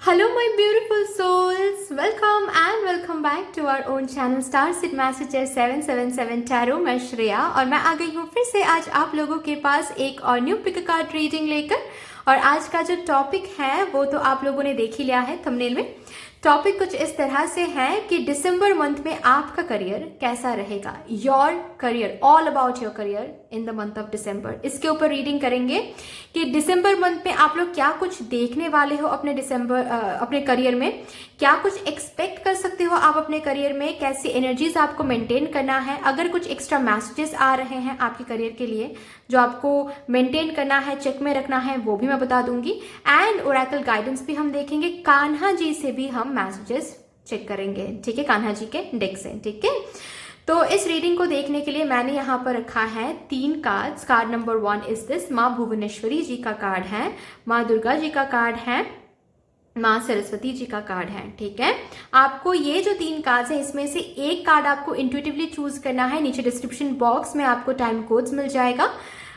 Hello, my beautiful souls. Welcome back to our own channel Star Seed Messenger 777 Tarot. मैं श्रेया और मैं आ गई हूँ फिर से आज आप लोगों के पास एक और न्यू पिक कार्ड रीडिंग लेकर। और आज का जो टॉपिक है वो तो आप लोगों ने देख ही लिया है थंबनेल में। टॉपिक कुछ इस तरह से है कि दिसंबर मंथ में आपका करियर कैसा रहेगा। Your career, all about your career in the month of दिसंबर। इसके ऊपर रीडिंग करेंगे कि दिसंबर मंथ में आप लोग क्या कुछ देखने वाले हो अपने करियर में, क्या कुछ एक्सपेक्ट कर सकते हो आप अपने करियर में, कैसी एनर्जीज आपको मेंटेन करना है। अगर कुछ एक्स्ट्रा मैसेजेस आ रहे हैं आपके करियर के लिए जो आपको मेंटेन करना है, चेक में रखना है, वो भी मैं बता दूंगी। एंड ओरेकल गाइडेंस भी हम देखेंगे, कान्हा जी से भी हम मैसेजेस चेक करेंगे, ठीक है, कान्हा जी के डेक से, ठीक है। तो इस रीडिंग को देखने के लिए मैंने यहाँ पर रखा है 3 cards. Card number 1 is this, माँ भुवनेश्वरी जी का कार्ड है, माँ दुर्गा जी का कार्ड है, माँ सरस्वती जी का कार्ड है, ठीक है। आपको ये जो 3 कार्ड्स हैं इसमें से एक कार्ड आपको इंट्यूटिवली चूज करना है। नीचे डिस्क्रिप्शन बॉक्स में आपको टाइम कोड्स मिल जाएगा,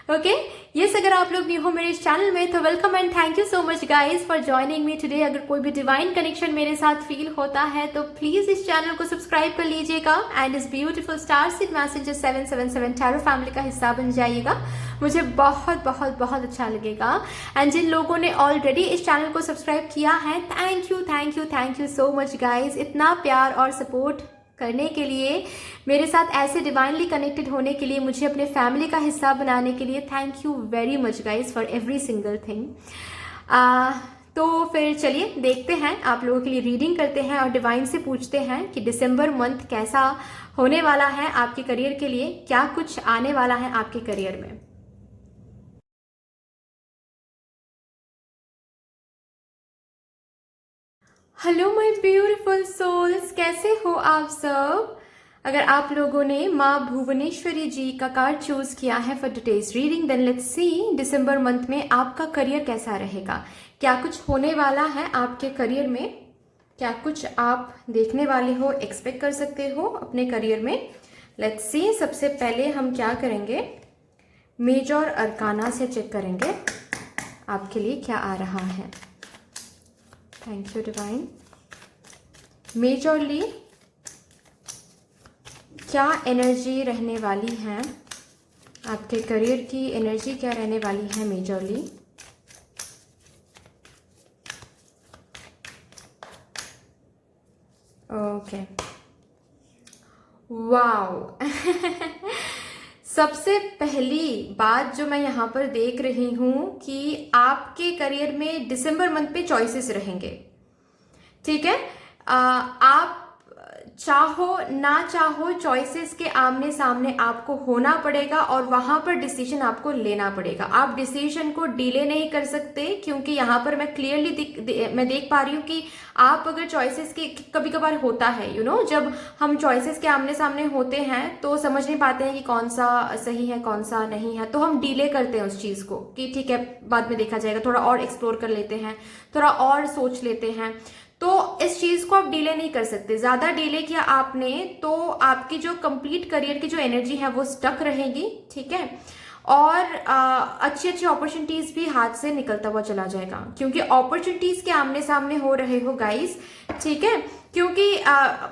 ओके। यस, अगर आप लोग न्यू हो मेरे इस चैनल में तो welcome and thank you so much guys for joining me today. अगर कोई भी डिवाइन कनेक्शन मेरे साथ फील होता है तो प्लीज इस चैनल को सब्सक्राइब कर लीजिएगा एंड इस beautiful star seed messenger 777 tarot family का हिस्सा बन जाइएगा। मुझे बहुत बहुत बहुत अच्छा लगेगा। एंड जिन लोगों ने ऑलरेडी इस चैनल को सब्सक्राइब किया है, thank you so much guys. इतना प्यार और सपोर्ट करने के लिए, मेरे साथ ऐसे डिवाइनली कनेक्टेड होने के लिए, मुझे अपने फैमिली का हिस्सा बनाने के लिए thank you very much guys for every single thing. तो फिर चलिए देखते हैं, आप लोगों के लिए रीडिंग करते हैं और डिवाइन से पूछते हैं कि दिसंबर मंथ कैसा होने वाला है आपके करियर के लिए, क्या कुछ आने वाला है आपके करियर में। हेलो माय ब्यूटीफुल सोल्स, कैसे हो आप सब। अगर आप लोगों ने माँ भुवनेश्वरी जी का कार्ड चूज किया है for today's reading, then let's see December month में आपका करियर कैसा रहेगा, क्या कुछ होने वाला है आपके करियर में, क्या कुछ आप देखने वाले हो, एक्सपेक्ट कर सकते हो अपने करियर में। लेट्स सी, सबसे पहले हम क्या करेंगे, मेजर अरकाना से चेक करेंगे आपके लिए क्या आ रहा है। Thank you divine. मेजरली क्या एनर्जी रहने वाली है आपके करियर की, एनर्जी क्या रहने वाली है मेजरली। ओके, वाओ सबसे पहली बात जो मैं यहाँ पर देख रही हूँ कि आपके करियर में दिसंबर मंथ पे चॉइसेस रहेंगे, ठीक है। आप चाहो ना चाहो चॉइसेस के आमने सामने आपको होना पड़ेगा और वहां पर डिसीजन आपको लेना पड़ेगा। आप डिसीजन को डिले नहीं कर सकते क्योंकि यहाँ पर मैं क्लियरली मैं देख पा रही हूँ कि आप अगर चॉइसेस के, कभी कभार होता है जब हम चॉइसेस के आमने सामने होते हैं तो समझ नहीं पाते हैं कि कौन सा सही है कौन सा नहीं है, तो हम डिले करते हैं उस चीज को कि ठीक है बाद में देखा जाएगा, थोड़ा और एक्सप्लोर कर लेते हैं, थोड़ा और सोच लेते हैं। तो इस चीज को आप डिले नहीं कर सकते। ज्यादा डिले किया आपने तो आपकी जो कंप्लीट करियर की जो एनर्जी है वो स्टक रहेगी, ठीक है। और अच्छी अच्छी अपॉर्चुनिटीज भी हाथ से निकलता हुआ चला जाएगा क्योंकि अपॉर्चुनिटीज के आमने सामने हो रहे हो गाइस, ठीक है। क्योंकि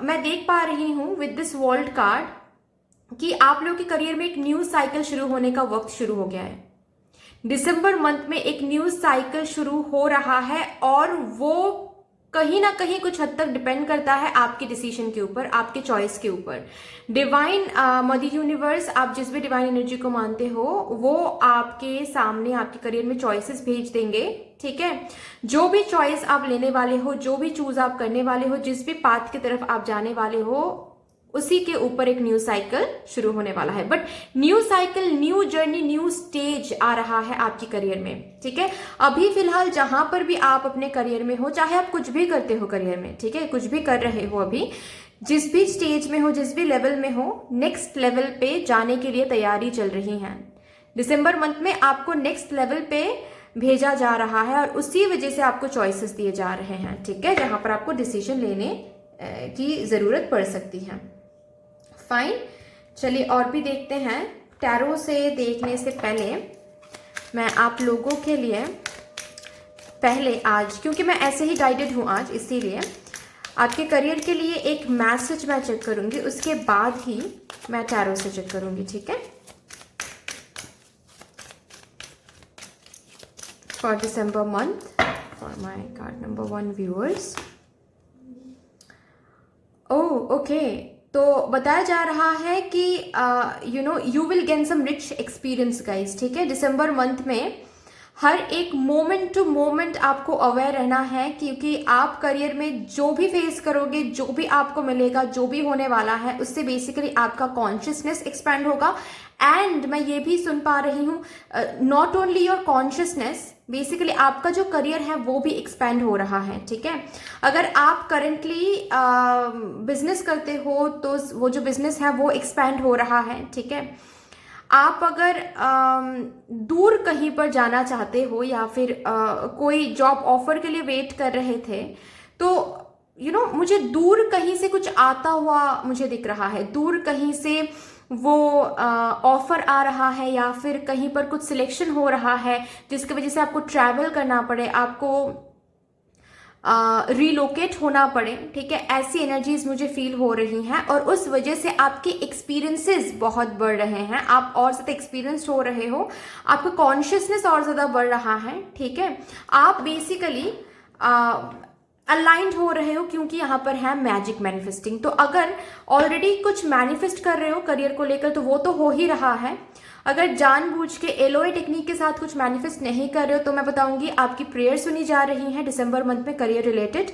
मैं देख पा रही हूं विद दिस वर्ल्ड कार्ड कि आप लोगों के करियर में एक न्यू साइकिल शुरू होने का वक्त शुरू हो गया है। दिसंबर मंथ में एक न्यू साइकिल शुरू हो रहा है और वो कहीं ना कहीं कुछ हद तक डिपेंड करता है आपके डिसीजन के ऊपर, आपके चॉइस के ऊपर। डिवाइन मदर यूनिवर्स, आप जिस भी डिवाइन एनर्जी को मानते हो, वो आपके सामने आपके करियर में चॉइसेस भेज देंगे, ठीक है। जो भी चॉइस आप लेने वाले हो, जो भी चूज आप करने वाले हो, जिस भी पाथ की तरफ आप जाने वाले हो, उसी के ऊपर एक न्यू साइकिल शुरू होने वाला है। But new cycle, new journey, new stage आ रहा है आपके करियर में, ठीक है। अभी फिलहाल जहां पर भी आप अपने करियर में हो, चाहे आप कुछ भी करते हो करियर में, ठीक है, कुछ भी कर रहे हो, अभी जिस भी स्टेज में हो, जिस भी लेवल में हो, नेक्स्ट लेवल पे जाने के लिए तैयारी चल रही है। दिसंबर मंथ में आपको नेक्स्ट लेवल पे भेजा जा रहा है और उसी वजह से आपको चॉइसेस दिए जा रहे हैं, ठीक है, जहां पर आपको डिसीजन लेने की जरूरत पड़ सकती है। फाइन, चलिए और भी देखते हैं। टैरो से देखने से पहले मैं आप लोगों के लिए पहले आज, क्योंकि मैं ऐसे ही गाइडेड हूँ आज, इसीलिए आपके करियर के लिए एक मैसेज मैं चेक करूंगी, उसके बाद ही मैं टैरो से चेक करूंगी, ठीक है। For December month, for my card number 1 viewers. Okay, तो बताया जा रहा है कि you will gain some rich experience guys, ठीक है। दिसंबर मंथ में हर एक मोमेंट टू मोमेंट आपको अवेयर रहना है, क्योंकि आप करियर में जो भी फेस करोगे, जो भी आपको मिलेगा, जो भी होने वाला है, उससे बेसिकली आपका कॉन्शियसनेस एक्सपैंड होगा। एंड मैं ये भी सुन पा रही हूँ, not only your consciousness, basically आपका जो करियर है वो भी एक्सपैंड हो रहा है, ठीक है। अगर आप करेंटली बिजनेस करते हो तो वो जो बिजनेस है वो एक्सपैंड हो रहा है, ठीक है। आप अगर दूर कहीं पर जाना चाहते हो या फिर कोई जॉब ऑफर के लिए वेट कर रहे थे, तो मुझे दूर कहीं से कुछ आता हुआ मुझे दिख रहा है, दूर कहीं से वो ऑफर आ रहा है या फिर कहीं पर कुछ सिलेक्शन हो रहा है जिसकी वजह से आपको ट्रैवल करना पड़े, आपको रिलोकेट होना पड़े, ठीक है। ऐसी एनर्जीज मुझे फील हो रही हैं और उस वजह से आपके एक्सपीरियंसेस बहुत बढ़ रहे हैं, आप और ज़्यादा एक्सपीरियंस्ड हो रहे हो, आपका कॉन्शियसनेस और ज़्यादा बढ़ रहा है, ठीक है। आप बेसिकली अलाइंड हो रहे हो, क्योंकि यहाँ पर है मैजिक मैनिफेस्टिंग। तो अगर ऑलरेडी कुछ मैनिफेस्ट कर रहे हो करियर को लेकर तो वो तो हो ही रहा है। अगर जानबूझ के एलओए टेक्निक के साथ कुछ मैनिफेस्ट नहीं कर रहे हो तो मैं बताऊंगी आपकी प्रेयर सुनी जा रही है डिसंबर मंथ में करियर रिलेटेड,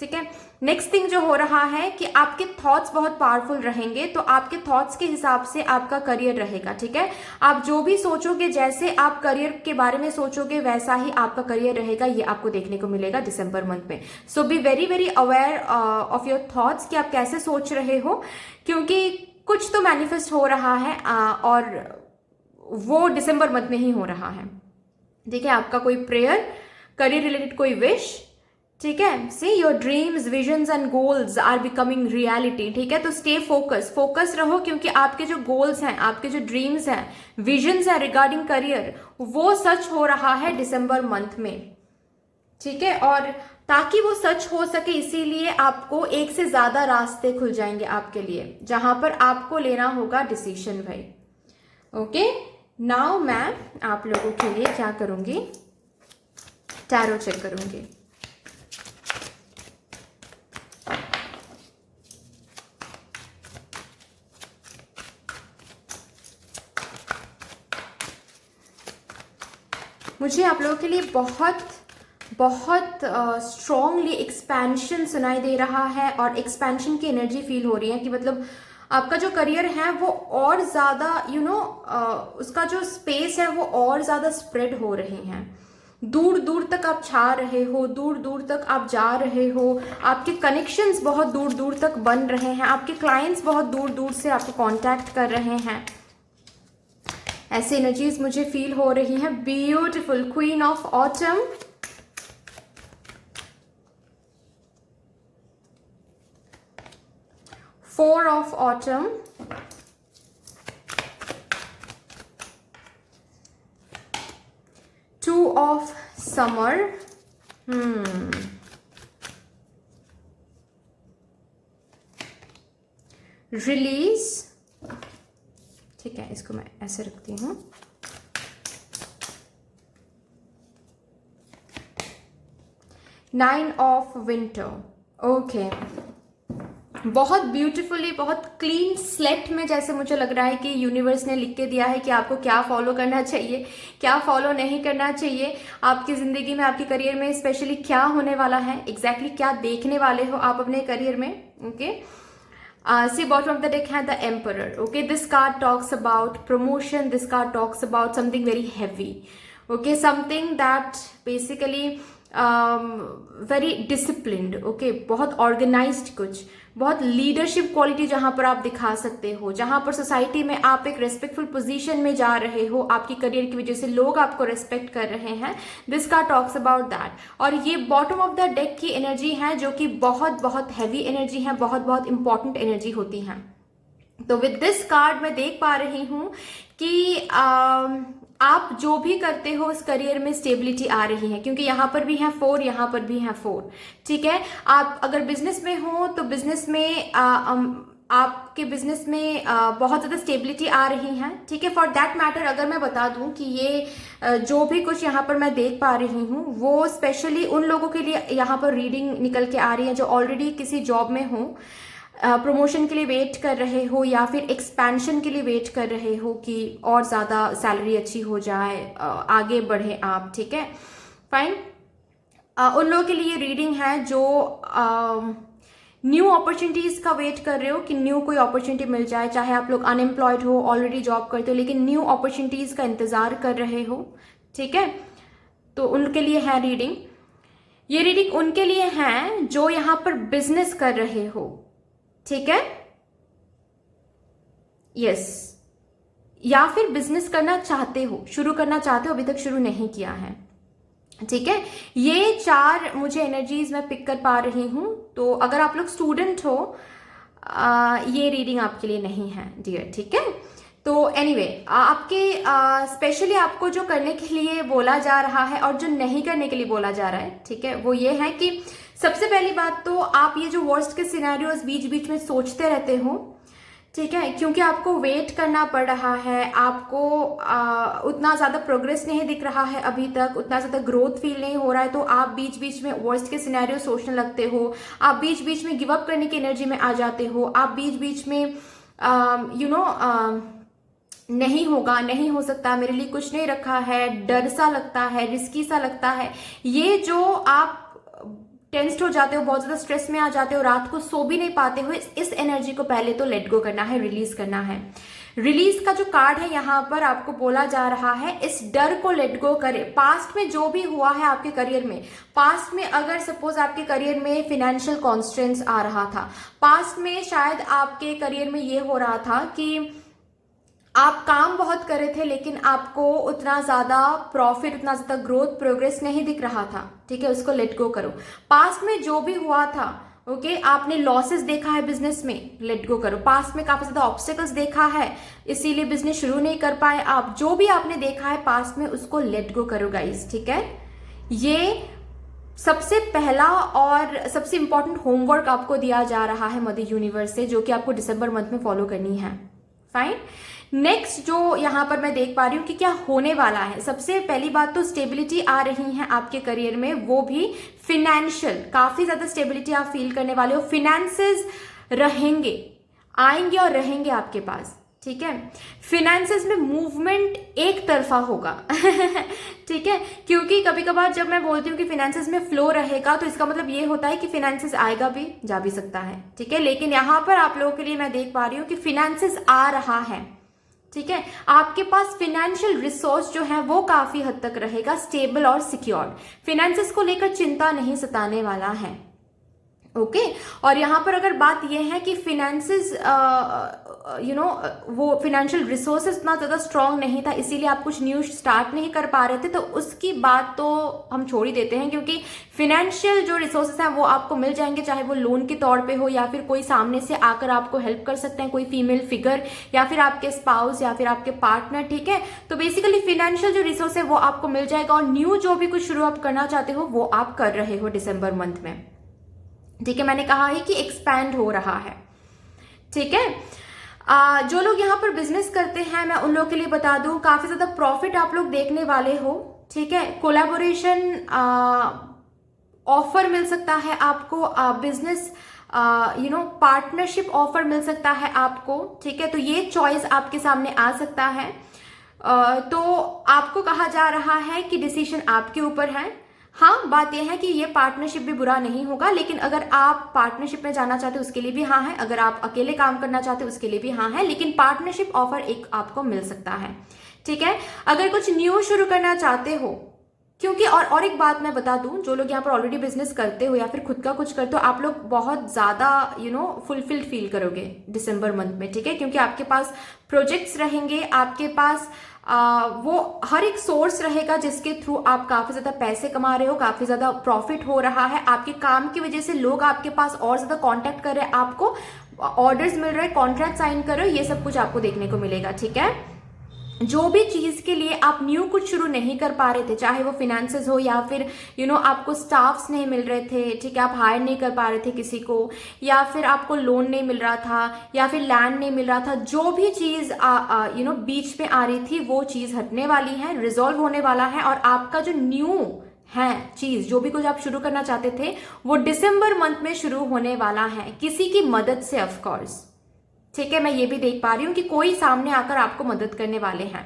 ठीक है। नेक्स्ट थिंग जो हो रहा है कि आपके थॉट्स बहुत पावरफुल रहेंगे, तो आपके थॉट्स के हिसाब से आपका करियर रहेगा, ठीक है। आप जो भी सोचोगे, जैसे आप करियर के बारे में सोचोगे वैसा ही आपका करियर रहेगा, ये आपको देखने को मिलेगा दिसंबर मंथ में। So be very very aware of your thoughts कि आप कैसे सोच रहे हो, क्योंकि कुछ तो मैनिफेस्ट हो रहा है और वो दिसंबर मंथ में ही हो रहा है, ठीक है। आपका कोई प्रेयर, करियर रिलेटेड कोई विश, ठीक है। See your dreams, visions and goals are becoming reality, ठीक है। तो स्टे फोकस रहो, क्योंकि आपके जो गोल्स हैं, आपके जो ड्रीम्स हैं, विजन्स हैं रिगार्डिंग करियर, वो सच हो रहा है दिसंबर मंथ में, ठीक है। और ताकि वो सच हो सके इसीलिए आपको एक से ज्यादा रास्ते खुल जाएंगे आपके लिए, जहां पर आपको लेना होगा डिसीजन भाई। ओके, नाउ मैं आप लोगों के लिए क्या करूंगी, टैरो चेक करूंगी। मुझे आप लोगों के लिए बहुत स्ट्रॉन्गली एक्सपेंशन सुनाई दे रहा है और एक्सपेंशन की एनर्जी फील हो रही है कि मतलब आपका जो करियर है वो और ज़्यादा उसका जो स्पेस है वो और ज़्यादा स्प्रेड हो रहे हैं, दूर दूर तक आप छा रहे हो, दूर दूर तक आप जा रहे हो, आपके कनेक्शंस बहुत दूर दूर तक बन रहे हैं, आपके क्लाइंट्स बहुत दूर दूर से आपको कांटेक्ट कर रहे हैं। ऐसी एनर्जीज मुझे फील हो रही हैं। Beautiful queen of autumn, four of autumn, two of summer, release, ठीक है, इसको मैं ऐसे रखती हूँ। नाइन ऑफ विंटर, ओके, बहुत ब्यूटीफुली, बहुत क्लीन स्लेट में जैसे मुझे लग रहा है कि यूनिवर्स ने लिख के दिया है कि आपको क्या फॉलो करना चाहिए, क्या फॉलो नहीं करना चाहिए आपकी ज़िंदगी में, आपके करियर में स्पेशली क्या होने वाला है, एग्जैक्टली क्या देखने वाले हो आप अपने करियर में। Okay, see bottom of the deck है the emperor. Okay, this card talks about promotion, this card talks about something very heavy, okay, something that basically very disciplined, okay, बहुत organized, कुछ बहुत लीडरशिप क्वालिटी जहां पर आप दिखा सकते हो, जहां पर सोसाइटी में आप एक रेस्पेक्टफुल पोजीशन में जा रहे हो, आपकी करियर की वजह से लोग आपको रेस्पेक्ट कर रहे हैं। This card talks about that. और ये बॉटम ऑफ द डेक की एनर्जी है जो कि बहुत बहुत हैवी एनर्जी है, बहुत बहुत इंपॉर्टेंट एनर्जी होती है। तो विद दिस कार्ड मैं देख पा रही हूँ कि आप जो भी करते हो उस करियर में स्टेबिलिटी आ रही है, क्योंकि यहाँ पर भी है 4, यहाँ पर भी है 4। ठीक है, आप अगर बिजनेस में हो तो बिजनेस में आपके बिजनेस में बहुत ज़्यादा स्टेबिलिटी आ रही है। ठीक है, फॉर दैट मैटर अगर मैं बता दूं कि ये जो भी कुछ यहाँ पर मैं देख पा रही हूँ वो स्पेशली उन लोगों के लिए यहाँ पर रीडिंग निकल के आ रही है जो ऑलरेडी किसी जॉब में हो, प्रमोशन के लिए वेट कर रहे हो या फिर एक्सपेंशन के लिए वेट कर रहे हो कि और ज़्यादा सैलरी अच्छी हो जाए, आगे बढ़े आप। ठीक है, फाइन। उन लोगों के लिए रीडिंग है जो न्यू अपॉर्चुनिटीज़ का वेट कर रहे हो कि न्यू कोई अपॉर्चुनिटी मिल जाए, चाहे आप लोग अनएम्प्लॉयड हो, ऑलरेडी जॉब करते हो, लेकिन न्यू अपॉर्चुनिटीज़ का इंतज़ार कर रहे हो। ठीक है, तो उनके लिए है रीडिंग। ये रीडिंग उनके लिए है जो यहाँ पर बिजनेस कर रहे हो। ठीक है, यस, या फिर बिजनेस करना चाहते हो, शुरू करना चाहते हो, अभी तक शुरू नहीं किया है। ठीक है, ये 4 मुझे एनर्जीज मैं पिक कर पा रही हूं। तो अगर आप लोग स्टूडेंट हो ये रीडिंग आपके लिए नहीं है डियर। ठीक है, तो एनीवे आपके स्पेशली आपको जो करने के लिए बोला जा रहा है और जो नहीं करने के लिए बोला जा रहा है, ठीक है, वो ये है कि सबसे पहली बात तो आप ये जो वर्स्ट के सिनेरियोज बीच बीच में सोचते रहते हो, ठीक है, क्योंकि आपको वेट करना पड़ रहा है, आपको उतना ज़्यादा प्रोग्रेस नहीं दिख रहा है अभी तक, उतना ज़्यादा ग्रोथ फील नहीं हो रहा है, तो आप बीच बीच में वर्स्ट के सिनेरियो सोचने लगते हो, आप बीच बीच में गिव अप करने की एनर्जी में आ जाते हो, आप बीच बीच में नहीं होगा, नहीं हो सकता, मेरे लिए कुछ नहीं रखा है, डर सा लगता है, रिस्की सा लगता है, ये जो आप टेंस्ड हो जाते हो, बहुत ज्यादा स्ट्रेस में आ जाते हो, रात को सो भी नहीं पाते हो, इस एनर्जी को पहले तो लेट गो करना है, रिलीज करना है। रिलीज का जो कार्ड है यहाँ पर आपको बोला जा रहा है इस डर को लेट गो करे। पास्ट में जो भी हुआ है आपके करियर में, पास्ट में अगर सपोज आपके करियर में फाइनेंशियल कॉन्स्ट्रेंट्स आ रहा था, पास्ट में शायद आपके करियर में ये हो रहा था कि आप काम बहुत कर रहे थे लेकिन आपको उतना ज्यादा प्रॉफिट, उतना ज्यादा ग्रोथ, प्रोग्रेस नहीं दिख रहा था। ठीक है, उसको लेट गो करो। पास्ट में जो भी हुआ था, ओके, आपने लॉसेस देखा है बिजनेस में, लेट गो करो। पास्ट में काफी ज्यादा ऑब्स्टेकल्स देखा है, इसीलिए बिजनेस शुरू नहीं कर पाए आप, जो भी आपने देखा है पास्ट में उसको लेट गो करो गाइस। ठीक है, ये सबसे पहला और सबसे इंपॉर्टेंट होमवर्क आपको दिया जा रहा है मदर यूनिवर्स से, जो कि आपको दिसंबर मंथ में फॉलो करनी है। फाइन। नेक्स्ट जो यहाँ पर मैं देख पा रही हूँ कि क्या होने वाला है, सबसे पहली बात तो स्टेबिलिटी आ रही है आपके करियर में, वो भी फिनेंशियल, काफी ज्यादा स्टेबिलिटी आप फील करने वाले हो। फिनेंसेस रहेंगे, आएंगे और रहेंगे आपके पास। ठीक है, फिनेंसेस में मूवमेंट एक तरफा होगा ठीक है, क्योंकि कभी कभार जब मैं बोलती हूँ कि फिनेंसेस में फ्लो रहेगा तो इसका मतलब ये होता है कि फिनेंसेस आएगा भी, जा भी सकता है। ठीक है, लेकिन यहाँ पर आप लोगों के लिए मैं देख पा रही हूँ कि फिनेंसेस आ रहा है। ठीक है, आपके पास फिनेंशियल रिसोर्स जो है वो काफी हद तक रहेगा स्टेबल और सिक्योर्ड। फिनेंसेस को लेकर चिंता नहीं सताने वाला है। ओके, और यहाँ पर अगर बात यह है कि फिनेंसेस वो फिनेंशियल रिसोर्सेज इतना ज़्यादा स्ट्रांग नहीं था, इसीलिए आप कुछ न्यू स्टार्ट नहीं कर पा रहे थे, तो उसकी बात तो हम छोड़ ही देते हैं, क्योंकि फिनेंशियल जो रिसोर्सेज हैं वो आपको मिल जाएंगे, चाहे वो लोन के तौर पे हो या फिर कोई सामने से आकर आपको हेल्प कर सकते हैं, कोई फीमेल फिगर या फिर आपके स्पाउस या फिर आपके पार्टनर। ठीक है, तो बेसिकली फिनेंशियल जो रिसोर्स है वो आपको मिल जाएगा, और न्यू जो भी कुछ शुरू आप करना चाहते हो वो आप कर रहे हो दिसंबर मंथ में। ठीक है, मैंने कहा है कि एक्सपैंड हो रहा है। ठीक है, जो लोग यहाँ पर बिजनेस करते हैं मैं उन लोगों के लिए बता दूं, काफी ज्यादा प्रॉफिट आप लोग देखने वाले हो। ठीक है, कोलैबोरेशन ऑफर मिल सकता है आपको, बिजनेस पार्टनरशिप ऑफर मिल सकता है आपको। ठीक है, तो ये चॉइस आपके सामने आ सकता है। तो आपको कहा जा रहा है कि डिसीजन आपके ऊपर है। हाँ, बात यह है कि ये पार्टनरशिप भी बुरा नहीं होगा, लेकिन अगर आप पार्टनरशिप में जाना चाहते हो उसके लिए भी हाँ है, अगर आप अकेले काम करना चाहते हो उसके लिए भी हाँ है, लेकिन पार्टनरशिप ऑफर एक आपको मिल सकता है। ठीक है, अगर कुछ न्यू शुरू करना चाहते हो, क्योंकि और एक बात मैं बता दूं, जो लोग यहाँ पर ऑलरेडी बिजनेस करते हो या फिर खुद का कुछ करते हो, आप लोग बहुत ज्यादा फुलफिल्ड फील करोगे दिसंबर मंथ में। ठीक है, क्योंकि आपके पास प्रोजेक्ट्स रहेंगे, आपके पास वो हर एक सोर्स रहेगा जिसके थ्रू आप काफी ज्यादा पैसे कमा रहे हो, काफी ज्यादा प्रॉफिट हो रहा है। आपके काम की वजह से लोग आपके पास और ज्यादा कांटेक्ट कर रहे हैं, आपको ऑर्डर्स मिल रहे हैं, कॉन्ट्रैक्ट साइन कर रहे हो, ये सब कुछ आपको देखने को मिलेगा। ठीक है, जो भी चीज के लिए आप न्यू कुछ शुरू नहीं कर पा रहे थे, चाहे वो फिनेंसेस हो या फिर आपको स्टाफ्स नहीं मिल रहे थे, ठीक है, आप हायर नहीं कर पा रहे थे किसी को, या फिर आपको लोन नहीं मिल रहा था, या फिर लैंड नहीं मिल रहा था, जो भी चीज बीच में आ रही थी वो चीज हटने वाली है, रिजॉल्व होने वाला है। और आपका जो न्यू है चीज, जो भी कुछ आप शुरू करना चाहते थे, वो दिसंबर मंथ में शुरू होने वाला है, किसी की मदद से, ऑफ कोर्स, ठीक है। मैं ये भी देख पा रही हूँ कि कोई सामने आकर आपको मदद करने वाले हैं।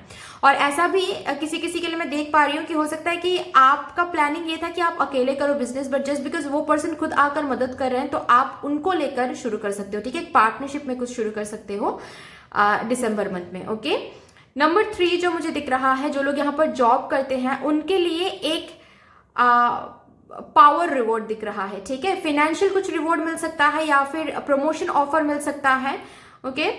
और ऐसा भी किसी किसी के लिए मैं देख पा रही हूँ कि हो सकता है कि आपका प्लानिंग ये था कि आप अकेले करो बिजनेस, बट जस्ट बिकॉज वो पर्सन खुद आकर मदद कर रहे हैं तो आप उनको लेकर शुरू कर सकते हो, ठीक है। एक पार्टनरशिप में कुछ शुरू कर सकते हो दिसंबर मंथ में, ओके। नंबर 3 जो मुझे दिख रहा है, जो लोग यहाँ पर जॉब करते हैं उनके लिए एक पावर रिवॉर्ड दिख रहा है, ठीक है। फाइनेंशियल कुछ रिवॉर्ड मिल सकता है या फिर प्रमोशन ऑफर मिल सकता है, ओके।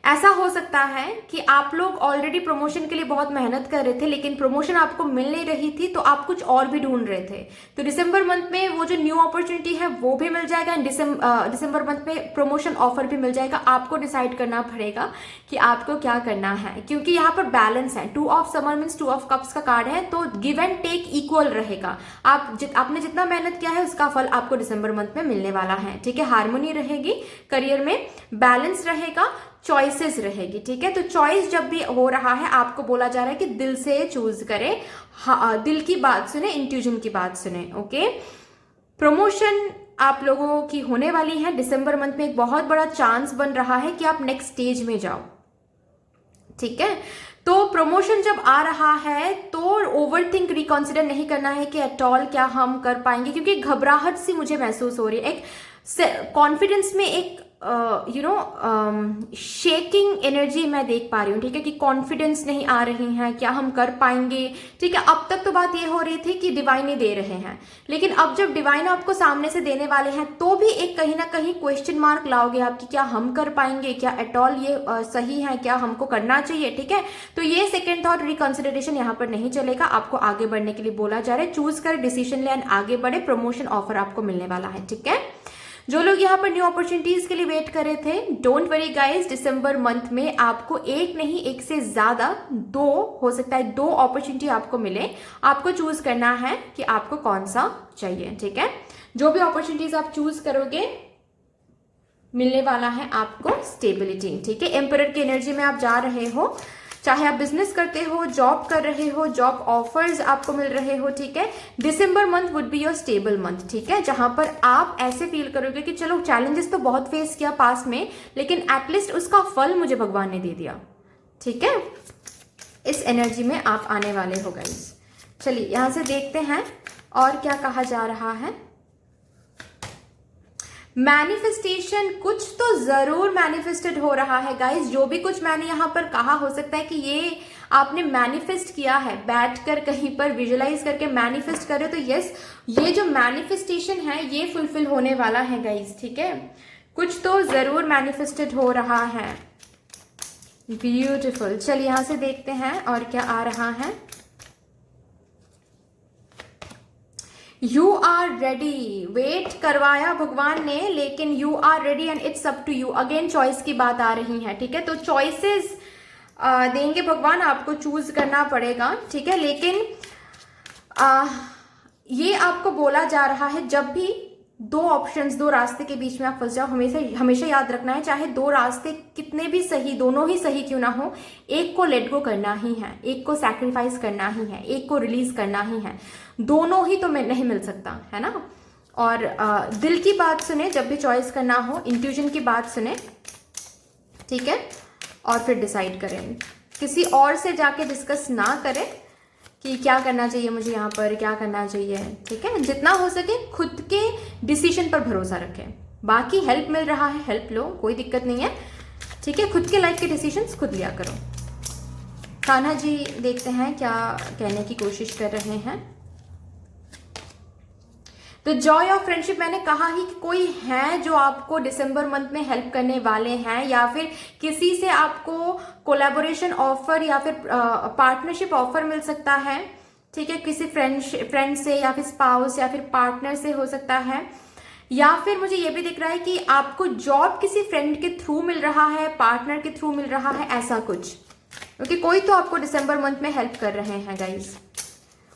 ऐसा हो सकता है कि आप लोग ऑलरेडी प्रमोशन के लिए बहुत मेहनत कर रहे थे, लेकिन प्रमोशन आपको मिल नहीं रही थी, तो आप कुछ और भी ढूंढ रहे थे। तो दिसंबर मंथ में वो जो न्यू अपॉर्चुनिटी है वो भी मिल जाएगा, एंड दिसंबर मंथ में प्रमोशन ऑफर भी मिल जाएगा। आपको डिसाइड करना पड़ेगा कि आपको क्या करना है, क्योंकि यहाँ पर बैलेंस है। 2 of summer means 2 of cups का कार्ड है, तो गिव एंड टेक इक्वल रहेगा। आपने जितना मेहनत किया है उसका फल आपको दिसंबर मंथ में मिलने वाला है, ठीक है। हार्मोनी रहेगी करियर में, बैलेंस रहेगा, चॉइसेस रहेगी, ठीक है। तो चॉइस जब भी हो रहा है आपको बोला जा रहा है कि दिल से चूज करें, दिल की बात सुने, इंट्यूजन की बात सुने, ओके। प्रमोशन आप लोगों की होने वाली है दिसंबर मंथ में। एक बहुत बड़ा चांस बन रहा है कि आप नेक्स्ट स्टेज में जाओ, ठीक है। तो प्रमोशन जब आ रहा है तो ओवर थिंक, रिकॉन्सिडर नहीं करना है कि एट ऑल क्या हम कर पाएंगे, क्योंकि घबराहट सी मुझे महसूस हो रही है। एक कॉन्फिडेंस में एक शेकिंग एनर्जी मैं देख पा रही हूँ, ठीक है, कि कॉन्फिडेंस नहीं आ रही है, क्या हम कर पाएंगे, ठीक है। अब तक तो बात ये हो रही थी कि डिवाइन ही दे रहे हैं, लेकिन अब जब डिवाइन आपको सामने से देने वाले हैं तो भी एक कहीं ना कहीं क्वेश्चन मार्क लाओगे आप कि क्या हम कर पाएंगे, क्या एट ऑल ये सही है, क्या हमको करना चाहिए, ठीक है। तो ये सेकेंड थॉट रिकंसिडरेशन यहाँ पर नहीं चलेगा, आपको आगे बढ़ने के लिए बोला जा रहा है। चूज कर, डिसीजन ले, आगे बढ़े, प्रमोशन ऑफर आपको मिलने वाला है, ठीक है। जो लोग यहाँ पर न्यू अपॉर्चुनिटीज के लिए वेट कर रहे थे, don't worry guys, December month में आपको एक नहीं, एक से ज्यादा, 2 हो सकता है, 2 अपॉर्चुनिटी आपको मिले। आपको चूज करना है कि आपको कौन सा चाहिए, ठीक है। जो भी अपॉर्चुनिटीज आप चूज करोगे मिलने वाला है आपको स्टेबिलिटी, ठीक है। एम्परर की एनर्जी में आप जा रहे हो, चाहे आप बिजनेस करते हो, जॉब कर रहे हो, जॉब ऑफर्स आपको मिल रहे हो, ठीक है। December month would be your stable month, ठीक है, जहां पर आप ऐसे फील करोगे कि चलो चैलेंजेस तो बहुत फेस किया पास में, लेकिन एटलीस्ट उसका फल मुझे भगवान ने दे दिया, ठीक है। इस एनर्जी में आप आने वाले हो गाइस। चलिए यहां से देखते हैं और क्या कहा जा रहा है। मैनिफेस्टेशन, कुछ तो जरूर मैनिफेस्टेड हो रहा है गाइस। जो भी कुछ मैंने यहाँ पर कहा, हो सकता है कि ये आपने मैनिफेस्ट किया है, बैठकर कहीं पर विजुलाइज करके मैनिफेस्ट कर रहे हो, तो यस, ये जो मैनिफेस्टेशन है ये फुलफिल होने वाला है गाइस, ठीक है। कुछ तो जरूर मैनिफेस्टेड हो रहा है। ब्यूटिफुल। चलिए यहां से देखते हैं और क्या आ रहा है। यू आर रेडी, वेट करवाया भगवान ने, लेकिन you are ready and it's up to you. Again choice की बात आ रही है, ठीक है। तो चॉइसेस देंगे भगवान, आपको चूज करना पड़ेगा, ठीक है। लेकिन ये आपको बोला जा रहा है, जब भी 2 ऑप्शंस, 2 रास्ते के बीच में आप फंस जाओ, हमेशा याद रखना है, चाहे 2 रास्ते कितने भी सही, दोनों ही सही क्यों ना हो, एक को लेट गो करना ही है, एक को सैक्रिफाइस करना ही है, एक को रिलीज करना ही है। दोनों ही तो नहीं मिल सकता है ना। और दिल की बात सुने जब भी चॉइस करना हो, इंट्यूजन की बात सुने, ठीक है, और फिर डिसाइड करें। किसी और से जाके डिस्कस ना करें कि क्या करना चाहिए मुझे, यहाँ पर क्या करना चाहिए, ठीक है। जितना हो सके खुद के डिसीजन पर भरोसा रखें। बाकी हेल्प मिल रहा है, हेल्प लो, कोई दिक्कत नहीं है, ठीक है। खुद के लाइफ के डिसीजंस खुद लिया करो। कान्हा जी देखते हैं क्या कहने की कोशिश कर रहे हैं। तो जॉय ऑफ फ्रेंडशिप, मैंने कहा ही कि कोई है जो आपको दिसंबर मंथ में हेल्प करने वाले हैं, या फिर किसी से आपको कोलैबोरेशन ऑफर या फिर पार्टनरशिप ऑफर मिल सकता है, ठीक है। किसी फ्रेंड से या फिर स्पाउस या फिर पार्टनर से हो सकता है, या फिर मुझे ये भी दिख रहा है कि आपको जॉब किसी फ्रेंड के थ्रू मिल रहा है, पार्टनर के थ्रू मिल रहा है, ऐसा कुछ। क्योंकि कोई तो आपको दिसंबर मंथ में हेल्प कर रहे हैं गाइज।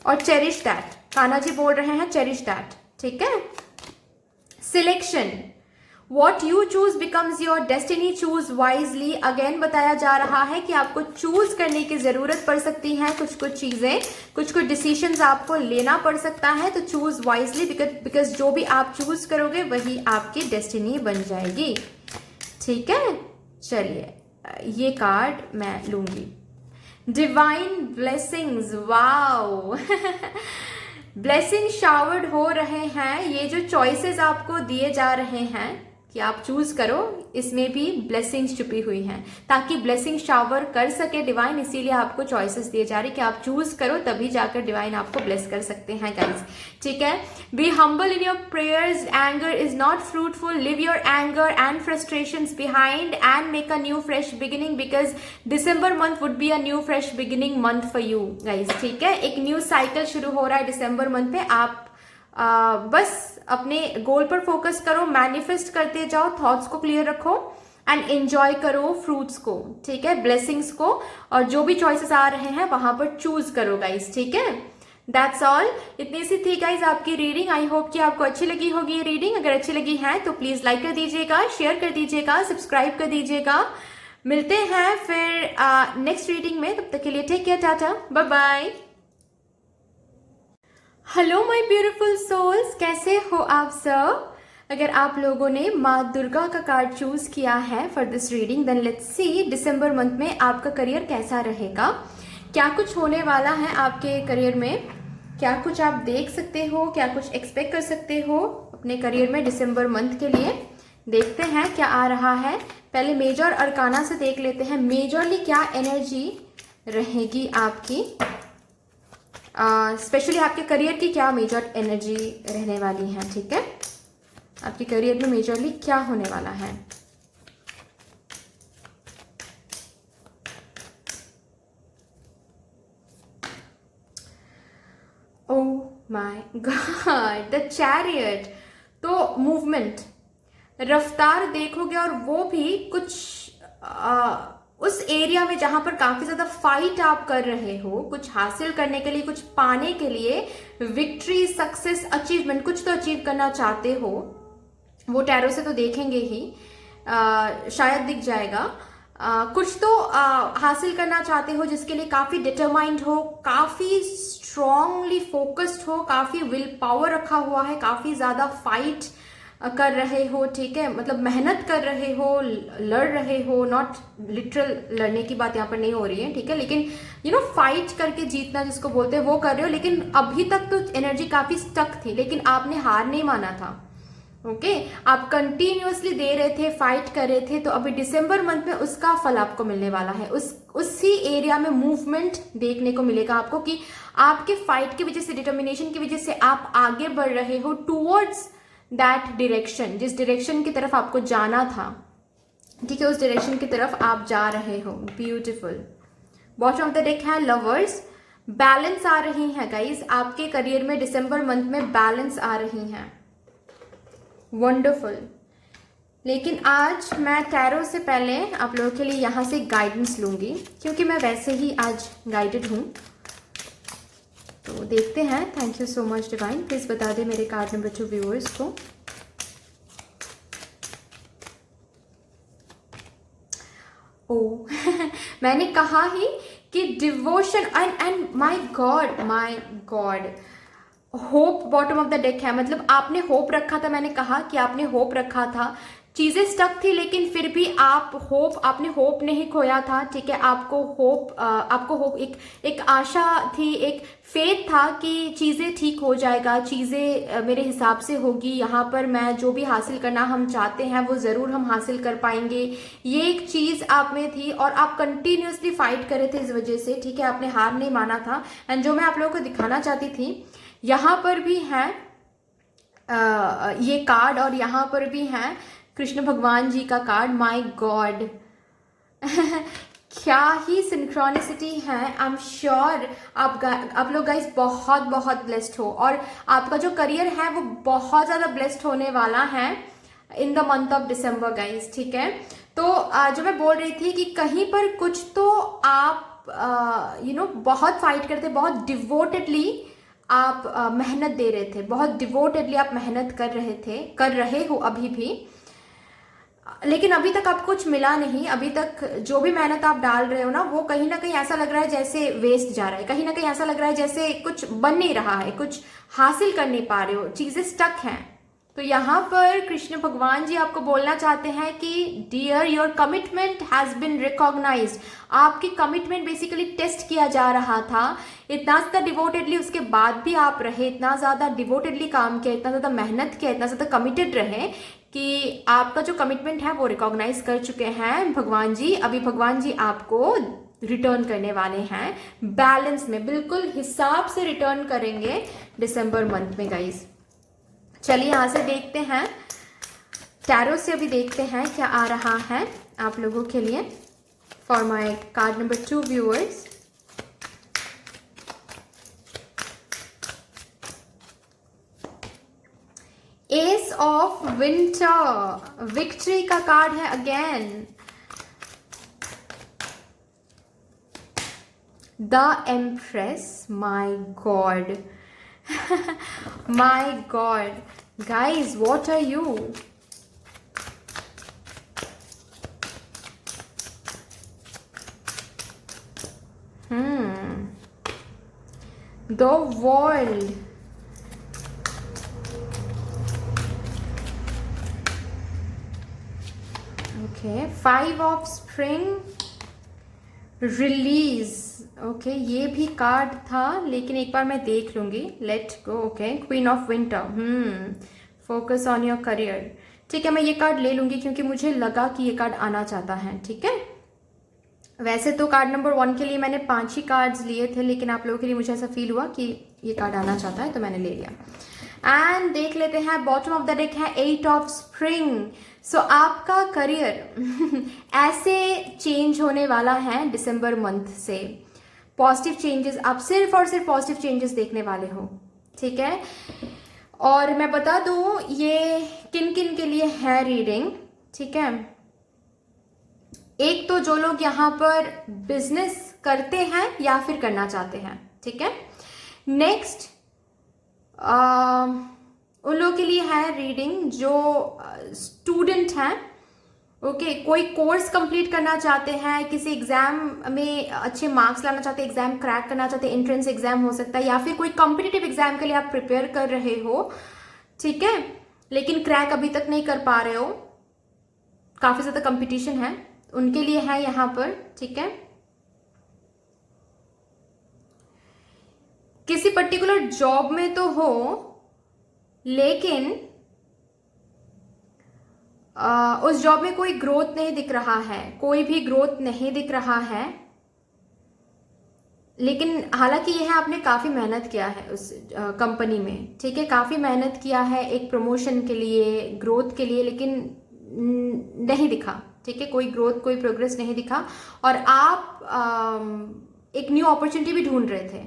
और चेरिश दैट, कान्हा जी बोल रहे हैं चेरिश दैट, ठीक है। Selection, what you choose becomes your destiny, choose wisely. Again बताया जा रहा है कि आपको चूज करने की जरूरत पड़ सकती है, कुछ कुछ चीजें, कुछ कुछ डिसीजंस आपको लेना पड़ सकता है, तो चूज वाइजली, बिकॉज जो भी आप चूज करोगे वही आपकी डेस्टिनी बन जाएगी, ठीक है। चलिए ये कार्ड मैं लूंगी। Divine blessings, wow blessing showered हो रहे हैं। ये जो चॉइसेस आपको दिए जा रहे हैं कि आप चूज करो, इसमें भी ब्लेसिंग्स छुपी हुई हैं, ताकि ब्लेसिंग शावर कर सके डिवाइन, इसीलिए आपको चॉइसेस दिए जा रहे हैं कि आप चूज करो, तभी जाकर डिवाइन आपको ब्लेस कर सकते हैं गाइस, ठीक है। Be humble in your prayers, anger is not fruitful, live your anger and frustrations behind and make a new fresh beginning, because December month would be a new fresh beginning month for you guys, ठीक है। एक new cycle शुरू हो रहा है December month में। आप बस अपने गोल पर फोकस करो, मैनिफेस्ट करते जाओ, थॉट्स को क्लियर रखो एंड एंजॉय करो फ्रूट्स को, ठीक है, ब्लेसिंग्स को, और जो भी चॉइसेस आ रहे हैं वहां पर चूज करो गाइस, ठीक है। दैट्स ऑल, इतनी सी थी गाइस आपकी रीडिंग। आई होप कि आपको अच्छी लगी होगी ये रीडिंग। अगर अच्छी लगी है तो प्लीज लाइक कर दीजिएगा, शेयर कर दीजिएगा, सब्सक्राइब कर दीजिएगा। मिलते हैं फिर नेक्स्ट रीडिंग में, तब तक के लिए take care, tata, bye bye. Hello my beautiful souls, कैसे हो आप सब। अगर आप लोगों ने माँ दुर्गा का कार्ड चूज किया है for this reading, then let's see December month में आपका करियर कैसा रहेगा, क्या कुछ होने वाला है आपके करियर में, क्या कुछ आप देख सकते हो, क्या कुछ एक्सपेक्ट कर सकते हो अपने करियर में दिसंबर मंथ के लिए। देखते हैं क्या आ रहा है। पहले मेजर अरकाना से देख लेते हैं, मेजरली क्या एनर्जी रहेगी आपकी, स्पेशली आपके करियर की क्या मेजर एनर्जी रहने वाली है, ठीक है। आपके करियर में मेजरली क्या होने वाला है। Oh my God, the chariot. तो मूवमेंट, रफ्तार देखोगे, और वो भी कुछ उस एरिया में जहां पर काफी ज्यादा फाइट आप कर रहे हो, कुछ हासिल करने के लिए, कुछ पाने के लिए, विक्ट्री, सक्सेस, अचीवमेंट, कुछ तो अचीव करना चाहते हो, वो टैरो से तो देखेंगे ही, शायद दिख जाएगा। कुछ तो हासिल करना चाहते हो जिसके लिए काफी डिटरमाइंड हो, काफी स्ट्रांगली फोकस्ड हो, काफी विल पावर रखा हुआ है, काफी ज्यादा फाइट कर रहे हो, ठीक है, मतलब मेहनत कर रहे हो, लड़ रहे हो, नॉट लिटरल लड़ने की बात यहाँ पर नहीं हो रही है, ठीक है, लेकिन यू नो फाइट करके जीतना जिसको बोलते हैं वो कर रहे हो। लेकिन अभी तक तो एनर्जी काफी स्टक थी, लेकिन आपने हार नहीं माना था, ओके, आप कंटिन्यूअसली दे रहे थे, फाइट कर रहे थे, तो अभी दिसंबर मंथ में उसका फल आपको मिलने वाला है। उसी एरिया में मूवमेंट देखने को मिलेगा आपको, कि आपके फाइट की वजह से, डिटर्मिनेशन की वजह से आप आगे बढ़ रहे हो टूवर्ड्स दैट डायरेक्शन, जिस डायरेक्शन की तरफ आपको जाना था, ठीक है, उस डायरेक्शन की तरफ आप जा रहे हो। Beautiful. Bottom of the deck है लवर्स। बैलेंस आ रही है गाइज आपके करियर में, दिसंबर मंथ में बैलेंस आ रही है। वंडरफुल। लेकिन आज मैं टैरो से पहले आप लोगों के लिए यहाँ से गाइडेंस लूंगी, क्योंकि मैं वैसे ही आज गाइडेड हूँ। तो देखते हैं। Thank you so much divine, please बता दे मेरे कार्ड नंबर 2 व्यूअर्स को। ओ मैंने कहा ही कि devotion and my God hope bottom of the deck है, मतलब आपने होप रखा था, मैंने कहा कि आपने होप रखा था, चीजें स्टक थी, लेकिन फिर भी आपने होप नहीं खोया था, ठीक है। आपको होप एक आशा थी, एक फेथ था कि चीजें ठीक हो जाएगा, चीजें मेरे हिसाब से होगी, यहाँ पर मैं जो भी हासिल करना हम चाहते हैं वो जरूर हम हासिल कर पाएंगे, ये एक चीज आप में थी, और आप कंटिन्यूअसली फाइट कर रहे थे इस वजह से, ठीक है, आपने हार नहीं माना था। एंड जो मैं आप लोगों को दिखाना चाहती थी, यहाँ पर भी है ये कार्ड, और यहाँ पर भी है कृष्ण भगवान जी का कार्ड। माय गॉड क्या ही सिंक्रोनिसिटी है। आई एम श्योर आप लोग गाइस बहुत बहुत ब्लेस्ड हो, और आपका जो करियर है वो बहुत ज़्यादा ब्लेस्ड होने वाला है इन the month of December guys, ठीक है। तो जो मैं बोल रही थी कि कहीं पर कुछ तो आप बहुत फाइट करते, बहुत डिवोटेडली आप मेहनत दे रहे थे, बहुत डिवोटेडली आप मेहनत कर रहे हो अभी भी, लेकिन अभी तक आपको कुछ मिला नहीं। अभी तक जो भी मेहनत आप डाल रहे हो ना, वो कहीं ना कहीं ऐसा लग रहा है जैसे वेस्ट जा रहा है, कहीं ना कहीं ऐसा लग रहा है जैसे कुछ बन नहीं रहा है, कुछ हासिल कर नहीं पा रहे हो, चीजें स्टक हैं। तो यहाँ पर कृष्ण भगवान जी आपको बोलना चाहते हैं कि dear, your commitment has been recognised. आपकी कमिटमेंट बेसिकली टेस्ट किया जा रहा था। इतना ज्यादा डिवोटेडली उसके बाद भी आप रहे, इतना ज्यादा डिवोटेडली काम किया, इतना ज्यादा मेहनत किया, इतना ज्यादा कमिटेड रहे कि आपका जो कमिटमेंट है वो रिकॉग्नाइज कर चुके हैं भगवान जी। अभी भगवान जी आपको रिटर्न करने वाले हैं बैलेंस में, बिल्कुल हिसाब से रिटर्न करेंगे दिसंबर मंथ में गाइज। चलिए यहाँ से देखते हैं, टैरो से अभी देखते हैं क्या आ रहा है आप लोगों के लिए for my card number 2 viewers. S of winter, victory का कार्ड है again. The empress, my God my god guys, what are you? The world, okay, 5 of spring, release, okay ये भी कार्ड था लेकिन एक बार मैं देख लूंगी, let go. Okay, queen of winter, focus on your career, ठीक है, मैं ये कार्ड ले लूंगी क्योंकि मुझे लगा कि ये कार्ड आना चाहता है, ठीक है। वैसे तो कार्ड नंबर 1 के लिए मैंने 5 ही कार्ड्स लिए थे, लेकिन आप लोगों के लिए मुझे ऐसा फील हुआ कि ये कार्ड आना चाहता है तो मैंने ले लिया। एंड देख लेते हैं बॉटम ऑफ द डेक है 8 ऑफ स्प्रिंग। सो आपका करियर ऐसे चेंज होने वाला है दिसंबर मंथ से, पॉजिटिव चेंजेस, आप सिर्फ और सिर्फ पॉजिटिव चेंजेस देखने वाले हो, ठीक है। और मैं बता दूं ये किन किन के लिए है रीडिंग, ठीक है। एक तो जो लोग यहाँ पर बिजनेस करते हैं या फिर करना चाहते हैं, ठीक है। नेक्स्ट उन लोगों के लिए है रीडिंग जो स्टूडेंट हैं, ओके, कोई कोर्स कंप्लीट करना चाहते हैं, किसी एग्जाम में अच्छे मार्क्स लाना चाहते हैं, एग्जाम क्रैक करना चाहते हैं, एंट्रेंस एग्जाम हो सकता है, या फिर कोई कॉम्पिटिटिव एग्जाम के लिए आप प्रिपेयर कर रहे हो, ठीक है, लेकिन क्रैक अभी तक नहीं कर पा रहे हो, काफी ज्यादा कंपटीशन है, उनके लिए है यहाँ पर, ठीक है। किसी पर्टिकुलर जॉब में तो हो लेकिन उस जॉब में कोई ग्रोथ नहीं दिख रहा है, कोई भी ग्रोथ नहीं दिख रहा है, लेकिन हालांकि यह है आपने काफी मेहनत किया है उस कंपनी में, ठीक है, काफी मेहनत किया है एक प्रमोशन के लिए, ग्रोथ के लिए, लेकिन नहीं दिखा, ठीक है, कोई ग्रोथ, कोई प्रोग्रेस नहीं दिखा, और आप एक न्यू अपॉर्चुनिटी भी ढूंढ रहे थे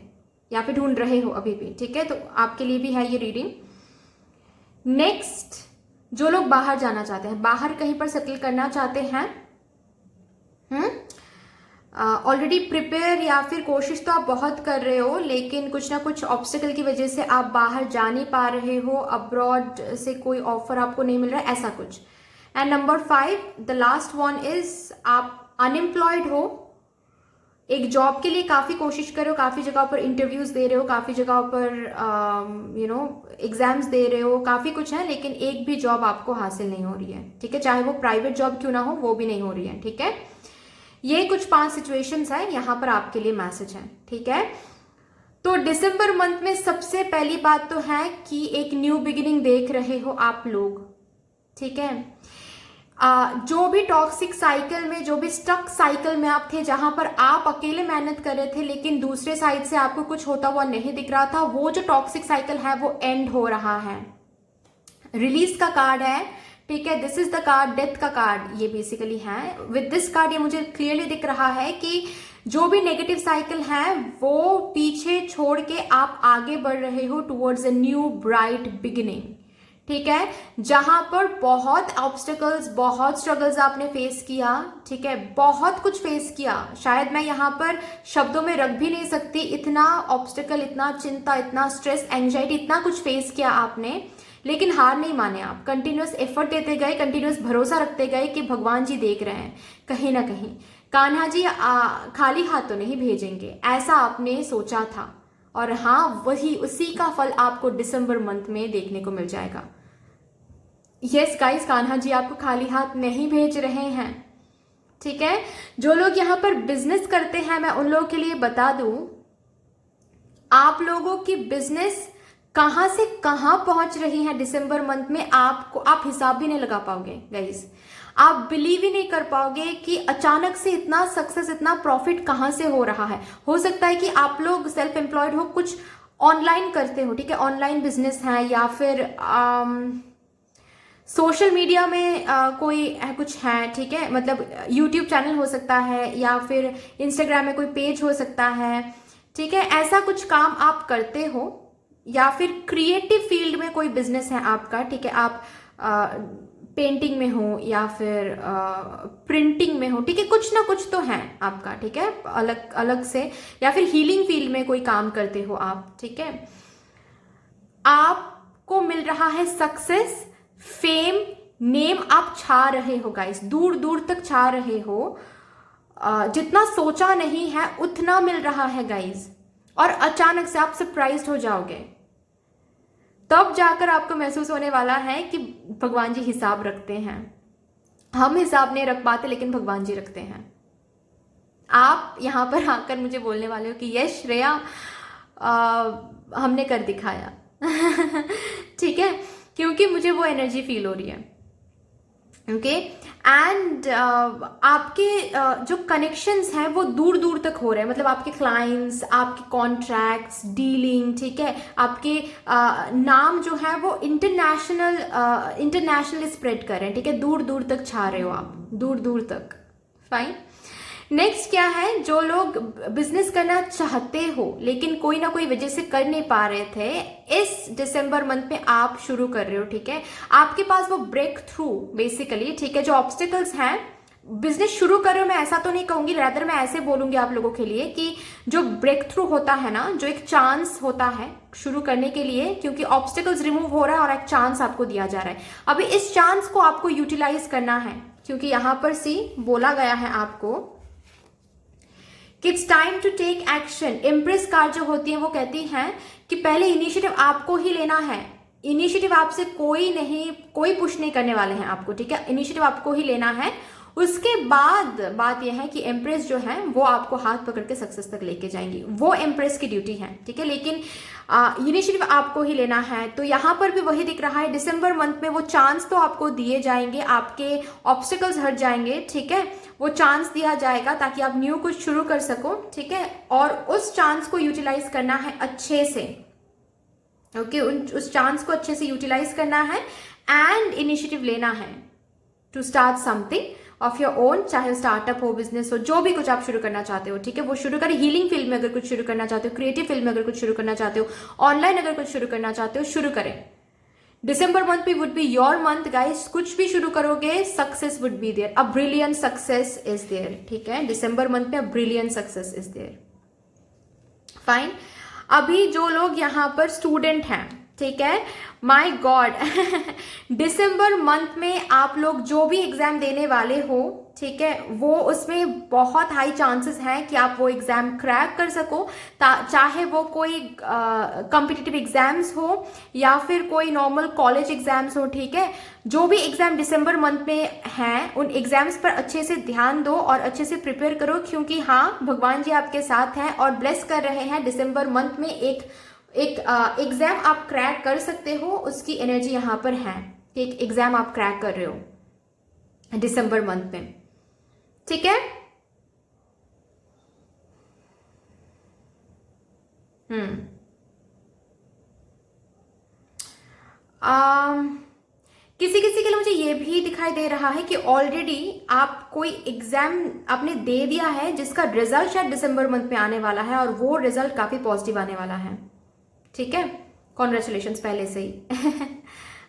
या फिर ढूंढ रहे हो अभी भी, ठीक है, तो आपके लिए भी है ये रीडिंग। नेक्स्ट, जो लोग बाहर जाना चाहते हैं, बाहर कहीं पर सेटल करना चाहते हैं, ऑलरेडी प्रिपेयर या फिर कोशिश तो आप बहुत कर रहे हो, लेकिन कुछ ना कुछ ऑब्स्टिकल की वजह से आप बाहर जा नहीं पा रहे हो, अब्रॉड से कोई ऑफर आपको नहीं मिल रहा है, ऐसा कुछ। And number 5, the last one is आप अनएम्प्लॉयड हो, एक जॉब के लिए काफी कोशिश कर रहे हो, काफी जगह पर इंटरव्यूज दे रहे हो, काफी जगह पर एग्जाम्स दे रहे हो, काफी कुछ है, लेकिन एक भी जॉब आपको हासिल नहीं हो रही है, ठीक है, चाहे वो प्राइवेट जॉब क्यों ना हो, वो भी नहीं हो रही है, ठीक है। ये कुछ 5 सिचुएशंस है यहाँ पर आपके लिए मैसेज है, ठीक है। तो दिसंबर मंथ में सबसे पहली बात तो है कि एक न्यू बिगिनिंग देख रहे हो आप लोग, ठीक है। जो भी टॉक्सिक साइकिल में, जो भी स्टक साइकिल में आप थे, जहां पर आप अकेले मेहनत कर रहे थे लेकिन दूसरे साइड से आपको कुछ होता हुआ नहीं दिख रहा था, वो जो टॉक्सिक साइकिल है वो एंड हो रहा है। रिलीज का कार्ड है ठीक है। This is the card, death का कार्ड ये बेसिकली है। विद दिस कार्ड ये मुझे क्लियरली दिख रहा है कि जो भी नेगेटिव साइकिल है वो पीछे छोड़ के आप आगे बढ़ रहे हो towards a new bright beginning. ठीक है, जहां पर बहुत ऑब्स्टिकल्स, बहुत स्ट्रगल्स आपने फेस किया, ठीक है, बहुत कुछ फेस किया, शायद मैं यहाँ पर शब्दों में रख भी नहीं सकती, इतना ऑब्स्टिकल, इतना चिंता, इतना स्ट्रेस, एंजाइटी, इतना कुछ फेस किया आपने, लेकिन हार नहीं माने आप, कंटिन्यूस एफर्ट देते गए, कंटिन्यूस भरोसा रखते गए कि भगवान जी देख रहे हैं कहीं ना कहीं, कान्हा जी खाली हाथ तो नहीं भेजेंगे, ऐसा आपने सोचा था। और हाँ, वही उसी का फल आपको दिसंबर मंथ में देखने को मिल जाएगा। यस गाइस, कान्हा जी आपको खाली हाथ नहीं भेज रहे हैं। ठीक है, जो लोग यहाँ पर बिजनेस करते हैं, मैं उन लोगों के लिए बता दूं, आप लोगों की बिजनेस कहां से कहां पहुंच रही है दिसंबर मंथ में, आपको आप हिसाब भी नहीं लगा पाओगे गाइस। आप बिलीव ही नहीं कर पाओगे कि अचानक से इतना सक्सेस, इतना प्रॉफिट कहां से हो रहा है। हो सकता है कि आप लोग सेल्फ एम्प्लॉयड हो, कुछ ऑनलाइन करते हो, ठीक है, ऑनलाइन बिजनेस है, या फिर सोशल मीडिया में कोई कुछ है, ठीक है, मतलब यूट्यूब चैनल हो सकता है, या फिर इंस्टाग्राम में कोई पेज हो सकता है, ठीक है, ऐसा कुछ काम आप करते हो, या फिर क्रिएटिव फील्ड में कोई बिजनेस है आपका, ठीक है, आप पेंटिंग में हो या फिर प्रिंटिंग में हो, ठीक है, कुछ ना कुछ तो है आपका, ठीक है, अलग अलग से, या फिर हीलिंग फील्ड में कोई काम करते हो आप, ठीक है, आपको मिल रहा है सक्सेस, फेम, नेम, आप छा रहे हो गाइस, दूर दूर तक छा रहे हो, जितना सोचा नहीं है उतना मिल रहा है गाइस, और अचानक से आप सरप्राइज्ड हो जाओगे, तब जाकर आपको महसूस होने वाला है कि भगवान जी हिसाब रखते हैं। हम हिसाब नहीं रख पाते, लेकिन भगवान जी रखते हैं। आप यहां पर आकर मुझे बोलने वाले हो कि यस श्रेया, हमने कर दिखाया। ठीक है, क्योंकि मुझे वो एनर्जी फील हो रही है। ओके, एंड आपके जो कनेक्शंस हैं वो दूर दूर तक हो रहे हैं, मतलब आपके क्लाइंट्स, आपके कॉन्ट्रैक्ट्स, डीलिंग, ठीक है, आपके नाम जो है वो इंटरनेशनल स्प्रेड कर रहे हैं, ठीक है, दूर दूर तक छा रहे हो आप, दूर दूर तक। फाइन, नेक्स्ट क्या है, जो लोग बिजनेस करना चाहते हो लेकिन कोई ना कोई वजह से कर नहीं पा रहे थे, इस दिसंबर मंथ में आप शुरू कर रहे हो, ठीक है, आपके पास वो ब्रेक थ्रू बेसिकली, ठीक है, जो ऑब्स्टिकल्स हैं, बिजनेस शुरू कर रहे हो, मैं ऐसा तो नहीं कहूंगी, रादर मैं ऐसे बोलूंगी आप लोगों के लिए कि जो ब्रेक थ्रू होता है ना, जो एक चांस होता है शुरू करने के लिए, क्योंकि ऑब्स्टिकल्स रिमूव हो रहा है और एक चांस आपको दिया जा रहा है, अभी इस चांस को आपको यूटिलाइज करना है, क्योंकि यहां पर सी बोला गया है आपको कि it's time to take action. Empress card जो होती है वो कहती हैं कि पहले इनिशिएटिव आपको ही लेना है, इनिशिएटिव आपसे कोई नहीं, कोई पुश नहीं करने वाले हैं आपको, ठीक है, इनिशिएटिव आपको ही लेना है। उसके बाद बात यह है कि एम्प्रेस जो है वो आपको हाथ पकड़ के सक्सेस तक लेके जाएंगी, वो एम्प्रेस की ड्यूटी है, ठीक है, लेकिन इनिशिएटिव आपको ही लेना है। तो यहां पर भी वही दिख रहा है, दिसंबर मंथ में वो चांस तो आपको दिए जाएंगे, आपके ऑब्स्टिकल्स हट जाएंगे, ठीक है, वो चांस दिया जाएगा ताकि आप न्यू कुछ शुरू कर सको, ठीक है, और उस चांस को यूटिलाइज करना है अच्छे से। ओके, उस चांस को अच्छे से यूटिलाइज करना है एंड इनिशिएटिव लेना है to start something of your own, चाहे स्टार्टअप हो, बिजनेस हो, जो भी कुछ आप शुरू करना चाहते हो, ठीक है, वो शुरू करें। हीलिंग फील्ड में अगर कुछ शुरू करना चाहते हो, क्रिएटिव फील्ड में अगर कुछ शुरू करना चाहते हो, ऑनलाइन अगर कुछ शुरू करना चाहते हो, शुरू करें। दिसंबर मंथ भी would be your month guys, कुछ भी शुरू करोगे success would be there, a brilliant success is there, ठीक है, दिसंबर मंथ में a brilliant success is there. Fine, अभी जो लोग यहाँ पर स्टूडेंट हैं, ठीक है, माय गॉड, दिसंबर मंथ में आप लोग जो भी एग्जाम देने वाले हो, ठीक है, वो उसमें बहुत हाई चांसेस हैं कि आप वो एग्जाम क्रैक कर सको, चाहे वो कोई कॉम्पिटिटिव एग्जाम्स हो या फिर कोई नॉर्मल कॉलेज एग्जाम्स हो, ठीक है, जो भी एग्जाम दिसंबर मंथ में हैं उन एग्जाम्स पर अच्छे से ध्यान दो और अच्छे से प्रिपेयर करो, क्योंकि हाँ, भगवान जी आपके साथ हैं और ब्लेस कर रहे हैं। दिसंबर मंथ में एक एग्जाम आप क्रैक कर सकते हो, उसकी एनर्जी यहां पर है कि एक एग्जाम आप क्रैक कर रहे हो दिसंबर मंथ में, ठीक है। किसी किसी के लिए मुझे ये भी दिखाई दे रहा है कि ऑलरेडी आप कोई एग्जाम आपने दे दिया है जिसका रिजल्ट शायद दिसंबर मंथ में आने वाला है, और वो रिजल्ट काफी पॉजिटिव आने वाला है। ठीक है, कॉन्ग्रेचुलेशंस पहले से ही।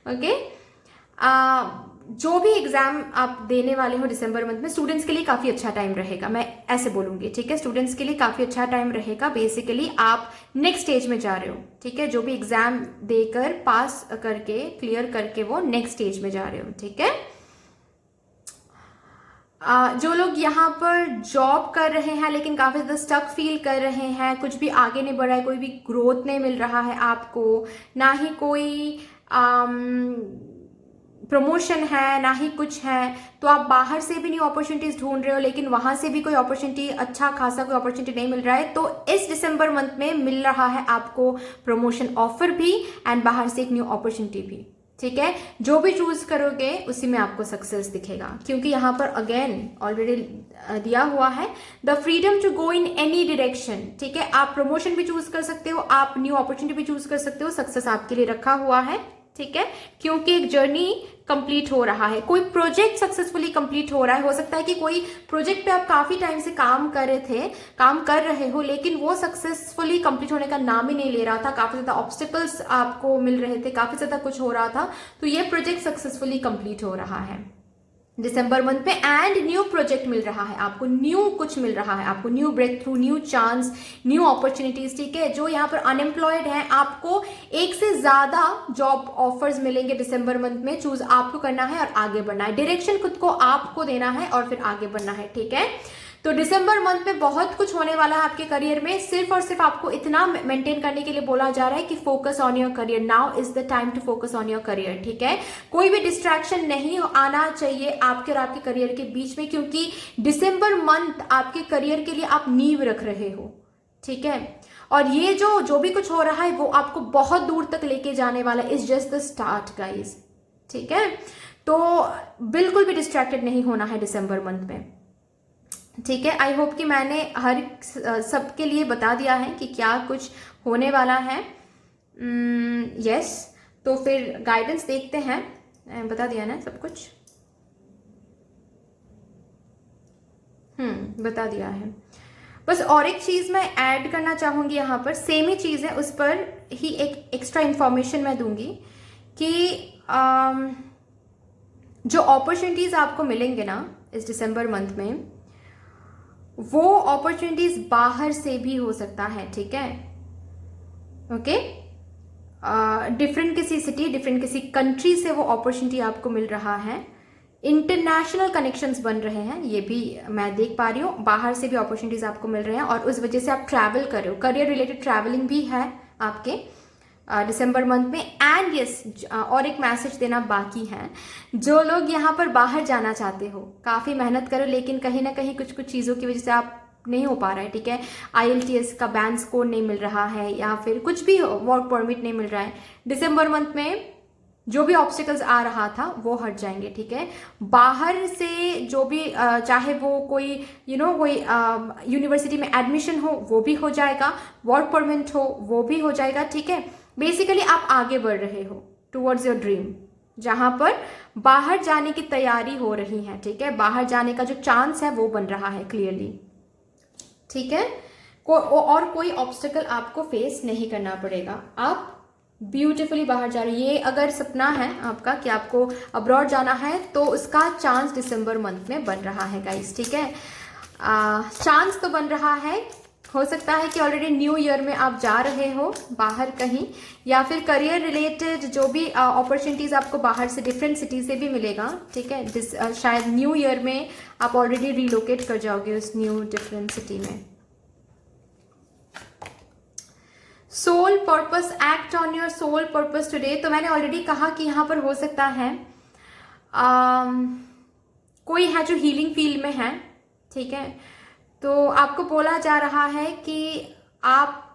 ओके, जो भी एग्जाम आप देने वाले हो दिसंबर मंथ में, स्टूडेंट्स के लिए काफी अच्छा टाइम रहेगा, मैं ऐसे बोलूंगी। ठीक है, स्टूडेंट्स के लिए काफी अच्छा टाइम रहेगा। बेसिकली आप नेक्स्ट स्टेज में जा रहे हो। ठीक है, जो भी एग्जाम देकर पास करके क्लियर करके वो नेक्स्ट स्टेज में जा रहे हो। ठीक है, जो लोग यहाँ पर जॉब कर रहे हैं लेकिन काफी ज्यादा स्टक फील कर रहे हैं, कुछ भी आगे नहीं बढ़ रहा है, कोई भी ग्रोथ नहीं मिल रहा है आपको, ना ही कोई प्रमोशन है, ना ही कुछ है, तो आप बाहर से भी न्यू अपॉर्चुनिटीज ढूंढ रहे हो लेकिन वहां से भी कोई अपॉर्चुनिटी, अच्छा खासा कोई अपॉर्चुनिटी नहीं मिल रहा है, तो इस दिसंबर मंथ में मिल रहा है आपको प्रमोशन ऑफर भी एंड बाहर से एक न्यू अपॉर्चुनिटी भी। ठीक है, जो भी चूज करोगे उसी में आपको सक्सेस दिखेगा, क्योंकि यहाँ पर अगेन ऑलरेडी दिया हुआ है the freedom to go in any direction. ठीक है, आप प्रमोशन भी चूज कर सकते हो, आप न्यू अपॉर्चुनिटी भी चूज कर सकते हो, सक्सेस आपके लिए रखा हुआ है। ठीक है, क्योंकि एक जर्नी कंप्लीट हो रहा है, कोई प्रोजेक्ट सक्सेसफुली कंप्लीट हो रहा है। हो सकता है कि कोई प्रोजेक्ट पे आप काफी टाइम से काम कर रहे हो लेकिन वो सक्सेसफुली कंप्लीट होने का नाम ही नहीं ले रहा था, काफी ज्यादा ऑब्स्टिकल्स आपको मिल रहे थे, काफी ज्यादा कुछ हो रहा था, तो ये प्रोजेक्ट सक्सेसफुली कंप्लीट हो रहा है दिसंबर मंथ में एंड न्यू प्रोजेक्ट मिल रहा है आपको, न्यू कुछ मिल रहा है आपको, new breakthrough, new chance, new opportunities. ठीक है, जो यहाँ पर अनएम्प्लॉयड है आपको एक से ज्यादा जॉब ऑफर्स मिलेंगे दिसंबर मंथ में। चूज आपको करना है और आगे बढ़ना है, डायरेक्शन खुद को आपको देना है और फिर आगे बढ़ना है। ठीक है, तो दिसंबर मंथ में बहुत कुछ होने वाला है आपके करियर में। सिर्फ और सिर्फ आपको इतना मेंटेन करने के लिए बोला जा रहा है कि focus on your career, now is the time to focus on your career. ठीक है, कोई भी डिस्ट्रैक्शन नहीं आना चाहिए आपके और आपके करियर के बीच में, क्योंकि दिसंबर मंथ आपके करियर के लिए आप नींव रख रहे हो। ठीक है, और ये जो भी कुछ हो रहा है वो आपको बहुत दूर तक लेके जाने वाला है। Is just the start guys. ठीक है, तो बिल्कुल भी डिस्ट्रैक्टेड नहीं होना है दिसंबर मंथ में। ठीक है, आई होप कि मैंने हर सबके लिए बता दिया है कि क्या कुछ होने वाला है। यस, तो फिर गाइडेंस देखते हैं। बता दिया ना सब कुछ? बता दिया है। बस और एक चीज मैं ऐड करना चाहूंगी यहाँ पर, सेम ही चीज है, उस पर ही एक एक्स्ट्रा इंफॉर्मेशन मैं दूंगी कि जो अपॉर्चुनिटीज आपको मिलेंगे ना इस दिसंबर मंथ में, वो अपॉर्चुनिटीज बाहर से भी हो सकता है। ठीक है, ओके, डिफरेंट किसी सिटी, डिफरेंट किसी कंट्री से वो अपॉर्चुनिटी आपको मिल रहा है। इंटरनेशनल कनेक्शंस बन रहे हैं, ये भी मैं देख पा रही हूँ। बाहर से भी अपॉर्चुनिटीज आपको मिल रहे हैं और उस वजह से आप ट्रैवल कर रहे हो, करियर रिलेटेड ट्रैवलिंग भी है आपके दिसंबर मंथ में। एंड यस, और एक मैसेज देना बाकी है, जो लोग यहाँ पर बाहर जाना चाहते हो, काफ़ी मेहनत करो लेकिन कहीं ना कहीं कुछ कुछ चीज़ों की वजह से आप नहीं हो पा रहा है। ठीक है, IELTS का बैंड स्कोर नहीं मिल रहा है या फिर कुछ भी वर्क परमिट नहीं मिल रहा है, दिसंबर मंथ में जो भी ऑब्स्टिकल्स आ रहा था वो हट जाएंगे। ठीक है, बाहर से जो भी चाहे वो कोई कोई यूनिवर्सिटी में एडमिशन हो वो भी हो जाएगा, वर्क परमिट हो वो भी हो जाएगा। ठीक है, बेसिकली आप आगे बढ़ रहे हो टुवर्ड्स योर ड्रीम, जहां पर बाहर जाने की तैयारी हो रही है। ठीक है, बाहर जाने का जो चांस है वो बन रहा है क्लियरली। ठीक है, और कोई ऑब्स्टिकल आपको फेस नहीं करना पड़ेगा, आप ब्यूटीफुली बाहर जा रहे हैं। ये अगर सपना है आपका कि आपको अब्रॉड जाना है तो उसका चांस दिसंबर मंथ में बन रहा है गाइस। ठीक है, चांस तो बन रहा है, हो सकता है कि ऑलरेडी न्यू ईयर में आप जा रहे हो बाहर कहीं, या फिर करियर रिलेटेड जो भी अपॉर्चुनिटीज आपको बाहर से डिफरेंट सिटी से भी मिलेगा। ठीक है, शायद न्यू ईयर में आप ऑलरेडी रिलोकेट कर जाओगे उस न्यू डिफरेंट सिटी में। Soul purpose, act on your soul purpose today, तो मैंने ऑलरेडी कहा कि यहाँ पर हो सकता है कोई है जो हीलिंग फील्ड में है। ठीक है, तो आपको बोला जा रहा है कि आप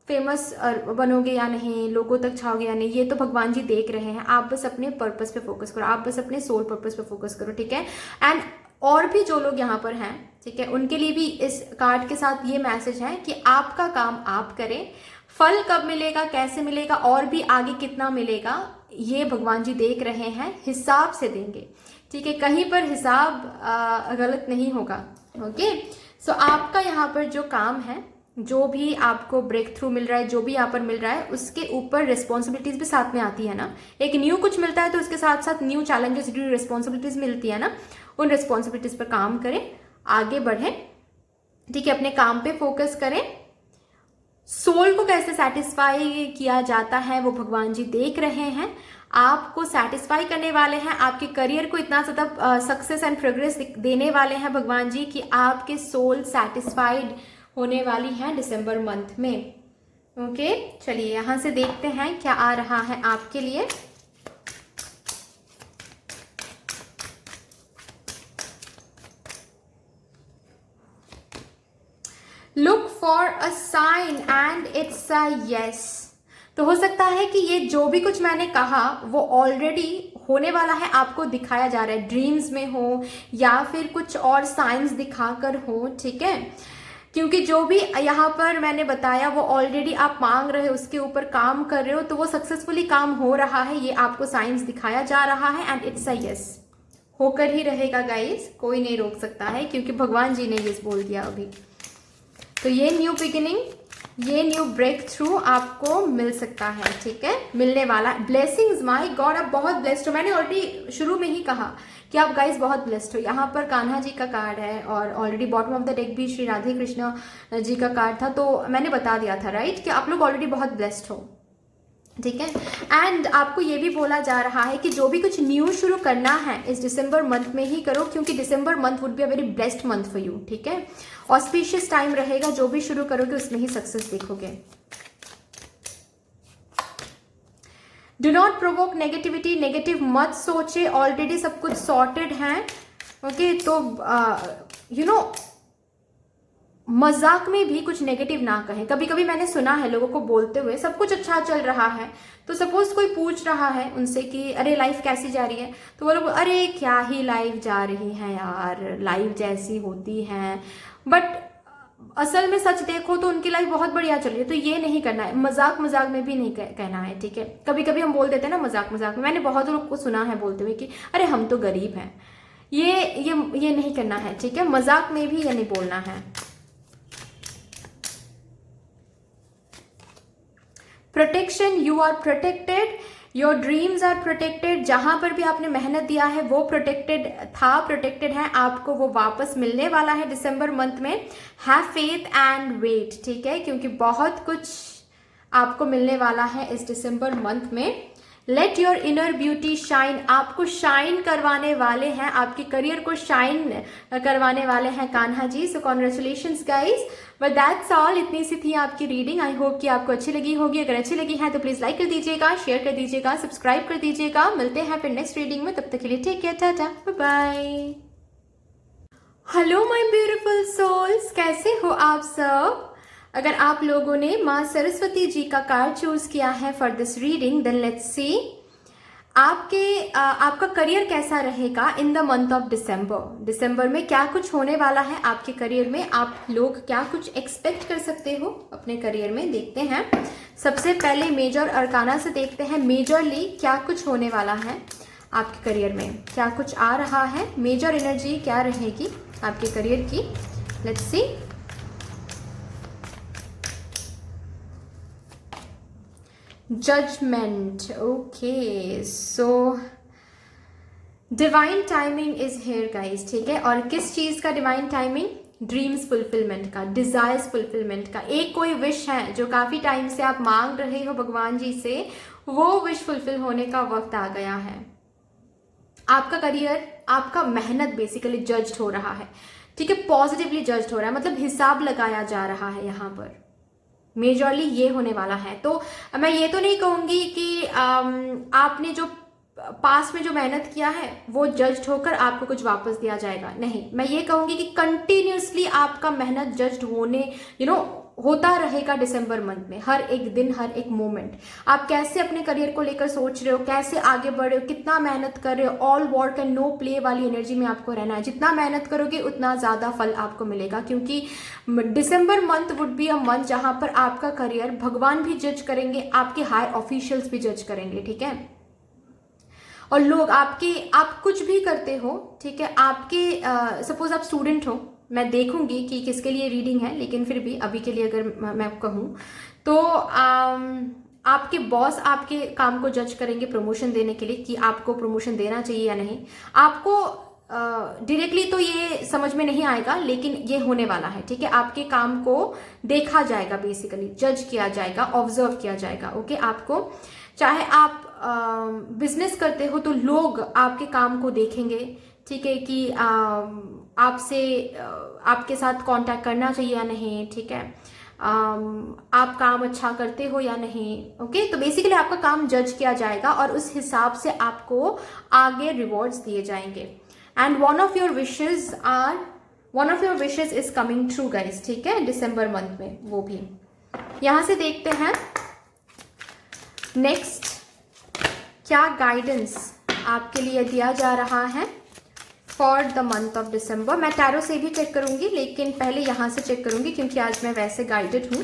फेमस बनोगे या नहीं, लोगों तक छाओगे या नहीं, ये तो भगवान जी देख रहे हैं। आप बस अपने पर्पस पे फोकस करो, आप बस अपने सोल पर्पस पे फोकस करो। ठीक है, एंड और भी जो लोग यहाँ पर हैं, ठीक है, उनके लिए भी इस कार्ड के साथ ये मैसेज है कि आपका काम आप करें, फल कब मिलेगा, कैसे मिलेगा और भी आगे कितना मिलेगा, ये भगवान जी देख रहे हैं, हिसाब से देंगे। ठीक है, कहीं पर हिसाब गलत नहीं होगा। ओके, सो आपका यहाँ पर जो काम है, जो भी आपको ब्रेक थ्रू मिल रहा है, जो भी यहाँ पर मिल रहा है, उसके ऊपर रिस्पॉन्सिबिलिटीज भी साथ में आती है ना। एक न्यू कुछ मिलता है तो उसके साथ साथ न्यू चैलेंजेस, न्यू रिस्पॉन्सिबिलिटीज मिलती है ना। उन रिस्पॉन्सिबिलिटीज पर काम करें, आगे बढ़ें। ठीक है, अपने काम पे फोकस करें। सोल को कैसे सेटिस्फाई किया जाता है वो भगवान जी देख रहे हैं, आपको सेटिस्फाई करने वाले हैं, आपके करियर को इतना ज़्यादा सक्सेस एंड प्रोग्रेस देने वाले हैं भगवान जी कि आपके सोल सेटिस्फाइड होने वाली है दिसंबर मंथ में। ओके, चलिए यहाँ से देखते हैं क्या आ रहा है आपके लिए। Look for a sign and it's a yes. तो हो सकता है कि ये जो भी कुछ मैंने कहा वो ऑलरेडी होने वाला है, आपको दिखाया जा रहा है, ड्रीम्स में हो या फिर कुछ और साइंस दिखाकर हो। ठीक है, क्योंकि जो भी यहाँ पर मैंने बताया वो ऑलरेडी आप मांग रहे हो, उसके ऊपर काम कर रहे हो, तो वो सक्सेसफुली काम हो रहा है, ये आपको साइंस दिखाया जा रहा है एंड इट्स अ यस। होकर ही रहेगा गाइस, कोई नहीं रोक सकता है क्योंकि भगवान जी ने यस बोल दिया अभी। तो ये न्यू बिगिनिंग, ये न्यू ब्रेक थ्रू आपको मिल सकता है। ठीक है, मिलने वाला ब्लेसिंग्स, माय गॉड आप बहुत ब्लेस्ड हो। मैंने ऑलरेडी शुरू में ही कहा कि आप गाइस बहुत ब्लेस्ड हो। यहाँ पर कान्हा जी का कार्ड है और already bottom of the deck भी श्री राधे कृष्ण जी का कार्ड था, तो मैंने बता दिया था राइट कि आप लोग ऑलरेडी बहुत ब्लेस्ड हो। ठीक है, एंड आपको ये भी बोला जा रहा है कि जो भी कुछ न्यू शुरू करना है इस दिसंबर मंथ में ही करो, क्योंकि December month would be a very blessed month for you. ठीक है, ऑस्पिशियस टाइम रहेगा, जो भी शुरू करोगे उसमें ही सक्सेस देखोगे। Do not provoke negativity, negative मत सोचे, ऑलरेडी सब कुछ सॉर्टेड है। ओके, तो यू नो मजाक में भी कुछ नेगेटिव ना कहें। कभी कभी मैंने सुना है लोगों को बोलते हुए, सब कुछ अच्छा चल रहा है तो सपोज कोई पूछ रहा है उनसे कि अरे लाइफ कैसी जा रही है, तो वो लोग अरे क्या ही लाइफ जा रही है यार, लाइफ जैसी होती है, बट असल में सच देखो तो उनकी लाइफ बहुत बढ़िया चल रही है। तो ये नहीं करना है, मजाक मजाक में भी नहीं कहना है। ठीक है, कभी कभी हम बोल देते हैं ना मजाक मजाक में, मैंने बहुत लोग को सुना है बोलते हुए कि अरे हम तो गरीब हैं, ये नहीं करना है। ठीक है, मजाक में भी ये नहीं बोलना है। Protection, you are protected, your dreams are protected. जहां पर भी आपने मेहनत दिया है वो प्रोटेक्टेड था, प्रोटेक्टेड है, आपको वो वापस मिलने वाला है दिसंबर मंथ में। Have faith and wait. ठीक है, क्योंकि बहुत कुछ आपको मिलने वाला है इस दिसंबर मंथ में। Let your inner beauty shine, आपको शाइन करवाने वाले हैं, आपके करियर को शाइन करवाने वाले हैं Kanha ji. So congratulations guys, but that's all. इतनी सी थी आपकी रीडिंग। आई होप कि आपको अच्छी लगी होगी। अगर अच्छी लगी है तो प्लीज लाइक कर दीजिएगा, शेयर कर दीजिएगा, सब्सक्राइब कर दीजिएगा। मिलते हैं फिर नेक्स्ट रीडिंग में, तब तक के लिए take care, tata, bye bye. Hello my beautiful souls, कैसे हो आप सब? अगर आप लोगों ने माँ सरस्वती जी का कार्ड चूज किया है for this reading, then let's see आपका करियर कैसा रहेगा in the month of December. दिसंबर में क्या कुछ होने वाला है आपके करियर में, आप लोग क्या कुछ एक्सपेक्ट कर सकते हो अपने करियर में, देखते हैं। सबसे पहले मेजर अरकाना से देखते हैं, मेजरली क्या कुछ होने वाला है आपके करियर में, क्या कुछ आ रहा है, मेजर एनर्जी क्या रहेगी आपके करियर की। Let's see. Judgement, okay, so divine timing is here guys. ठीक है, और किस चीज का डिवाइन टाइमिंग? ड्रीम्स फुलफिलमेंट का, डिजायर्स फुलफिलमेंट का। एक कोई विश है जो काफी टाइम से आप मांग रहे हो भगवान जी से, वो विश फुलफिल होने का वक्त आ गया है। आपका करियर, आपका मेहनत बेसिकली जज्ड हो रहा है। ठीक है, पॉजिटिवली जज्ड हो रहा है, मतलब हिसाब लगाया जा रहा है यहाँ पर। मेजरली ये होने वाला है। तो मैं ये तो नहीं कहूंगी कि आपने जो पास में जो मेहनत किया है वो जज्ड होकर आपको कुछ वापस दिया जाएगा, नहीं। मैं ये कहूंगी कि कंटिन्यूसली आपका मेहनत जज्ड होने होता रहेगा दिसंबर मंथ में, हर एक दिन, हर एक मोमेंट। आप कैसे अपने करियर को लेकर सोच रहे हो, कैसे आगे बढ़ रहे हो, कितना मेहनत कर रहे हो, all work and no play वाली एनर्जी में आपको रहना है। जितना मेहनत करोगे उतना ज़्यादा फल आपको मिलेगा, क्योंकि December month would be a month जहां पर आपका करियर भगवान भी जज करेंगे, आपके हाई ऑफिशियल्स भी जज करेंगे, ठीक है। और लोग आप कुछ भी करते हो, ठीक है, आपके सपोज आप स्टूडेंट हो, मैं देखूंगी कि किसके लिए रीडिंग है, लेकिन फिर भी अभी के लिए अगर मैं कहूँ तो आपके बॉस आपके काम को जज करेंगे प्रमोशन देने के लिए कि आपको प्रमोशन देना चाहिए या नहीं। आपको डायरेक्टली तो ये समझ में नहीं आएगा, लेकिन ये होने वाला है, ठीक है। आपके काम को देखा जाएगा, बेसिकली जज किया जाएगा, ऑब्जर्व किया जाएगा, ओके। आपको चाहे आप बिजनेस करते हो तो लोग आपके काम को देखेंगे, ठीक है, कि आपसे आपके साथ कांटेक्ट करना चाहिए या नहीं, ठीक है, आप काम अच्छा करते हो या नहीं, ओके। तो बेसिकली आपका काम जज किया जाएगा और उस हिसाब से आपको आगे रिवॉर्ड्स दिए जाएंगे। And one of your wishes is coming true guys, ठीक है, दिसंबर मंथ में। वो भी यहां से देखते हैं नेक्स्ट क्या गाइडेंस आपके लिए दिया जा रहा है फॉर द मंथ ऑफ दिसंबर। मैं टैरो से भी चेक करूंगी, लेकिन पहले यहां से चेक करूंगी क्योंकि आज मैं वैसे गाइडेड हूं।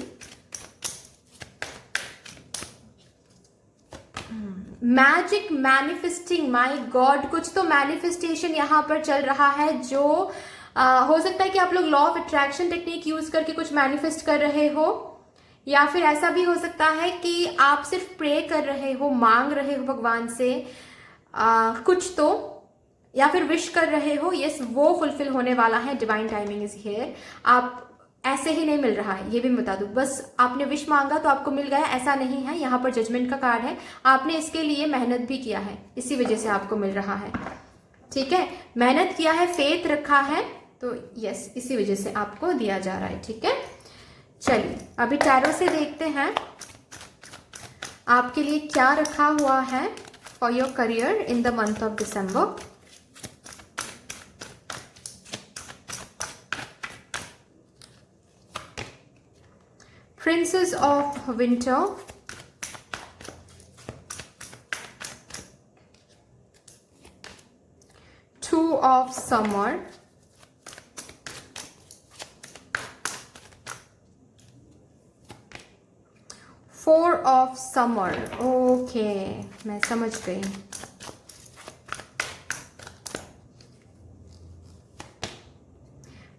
मैजिक मैनिफेस्टिंग, माय गॉड, कुछ तो मैनिफेस्टेशन यहां पर चल रहा है जो हो सकता है कि आप लोग law of attraction technique use करके कुछ मैनिफेस्ट कर रहे हो, या फिर ऐसा भी हो सकता है कि आप सिर्फ प्रे कर रहे हो, मांग रहे हो भगवान से कुछ तो, या फिर विश कर रहे हो। यस, वो फुलफिल होने वाला है, डिवाइन टाइमिंग इज हियर। आप ऐसे ही नहीं मिल रहा है, ये भी बता दूं, बस आपने विश मांगा तो आपको मिल गया, ऐसा नहीं है। यहाँ पर जजमेंट का कार्ड है, आपने इसके लिए मेहनत भी किया है, इसी वजह से आपको मिल रहा है, ठीक है। मेहनत किया है, फेथ रखा है, तो यस, इसी वजह से आपको दिया जा रहा है, ठीक है। चलिए अभी टैरो से देखते हैं आपके लिए क्या रखा हुआ है for your career in the month of December. Princess of Winter, Two of Summer, Four of Summer, okay मैं समझ गई।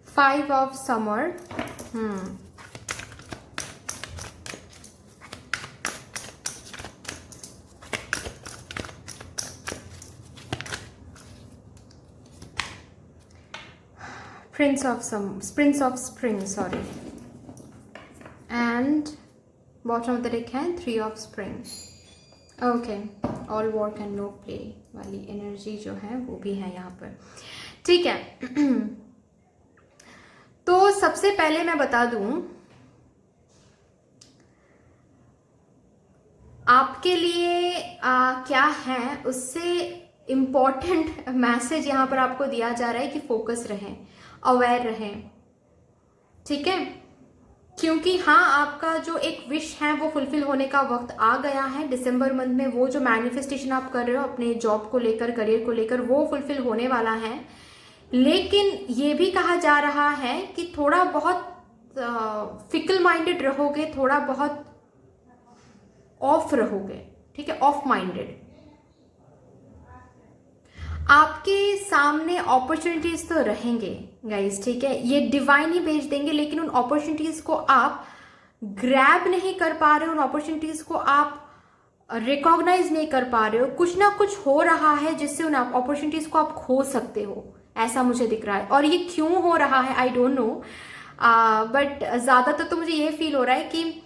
Five of Summer, Prince of Spring, sorry, and bottom of the deck है Three of Spring, okay. All work and no play वाली energy जो है वो भी है यहाँ पर, ठीक है। तो सबसे पहले मैं बता दूं आपके लिए क्या है, उससे इम्पॉर्टेंट मैसेज यहाँ पर आपको दिया जा रहा है कि फोकस रहें, अवेयर रहें, ठीक है। क्योंकि हाँ, आपका जो एक विश है वो फुलफिल होने का वक्त आ गया है दिसंबर मंथ में। वो जो मैनिफेस्टेशन आप कर रहे हो अपने जॉब को लेकर, करियर को लेकर, वो फुलफिल होने वाला है। लेकिन ये भी कहा जा रहा है कि थोड़ा बहुत फिकल माइंडेड रहोगे, थोड़ा बहुत ऑफ रहोगे, ठीक है, ऑफ माइंडेड। आपके सामने अपॉर्चुनिटीज तो रहेंगे गाइस, ठीक है, ये डिवाइन ही भेज देंगे, लेकिन उन अपॉर्चुनिटीज को आप ग्रैब नहीं कर पा रहे हो, उन अपॉर्चुनिटीज को आप रिकॉग्नाइज नहीं कर पा रहे हो। कुछ ना कुछ हो रहा है जिससे उन अपॉर्चुनिटीज को आप खो सकते हो, ऐसा मुझे दिख रहा है। और ये क्यों हो रहा है आई डोंट नो, बट ज्यादातर तो मुझे ये फील हो रहा है कि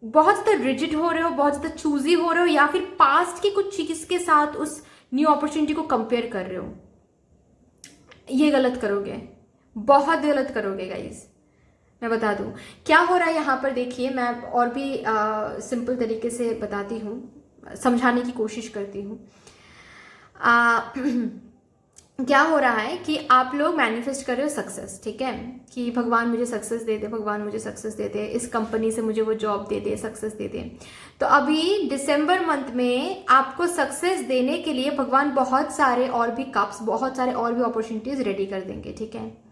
बहुत ज्यादा रिजिड हो रहे हो, बहुत ज्यादा चूजी हो रहे हो, या फिर पास्ट की कुछ चीज के साथ उस न्यू अपॉर्चुनिटी को कंपेयर कर रहे हो। ये गलत करोगे, बहुत गलत करोगे गाइस, मैं बता दूं क्या हो रहा है यहाँ पर। देखिए मैं और भी सिंपल तरीके से बताती हूँ, समझाने की कोशिश करती हूँ। क्या हो रहा है कि आप लोग मैनिफेस्ट कर रहे हो सक्सेस, ठीक है, कि भगवान मुझे सक्सेस दे दे, भगवान मुझे सक्सेस दे दे, इस कंपनी से मुझे वो जॉब दे दे, सक्सेस दे दे। तो अभी दिसंबर मंथ में आपको सक्सेस देने के लिए भगवान बहुत सारे और भी कप्स, बहुत सारे और भी अपॉर्चुनिटीज रेडी कर देंगे, ठीक है।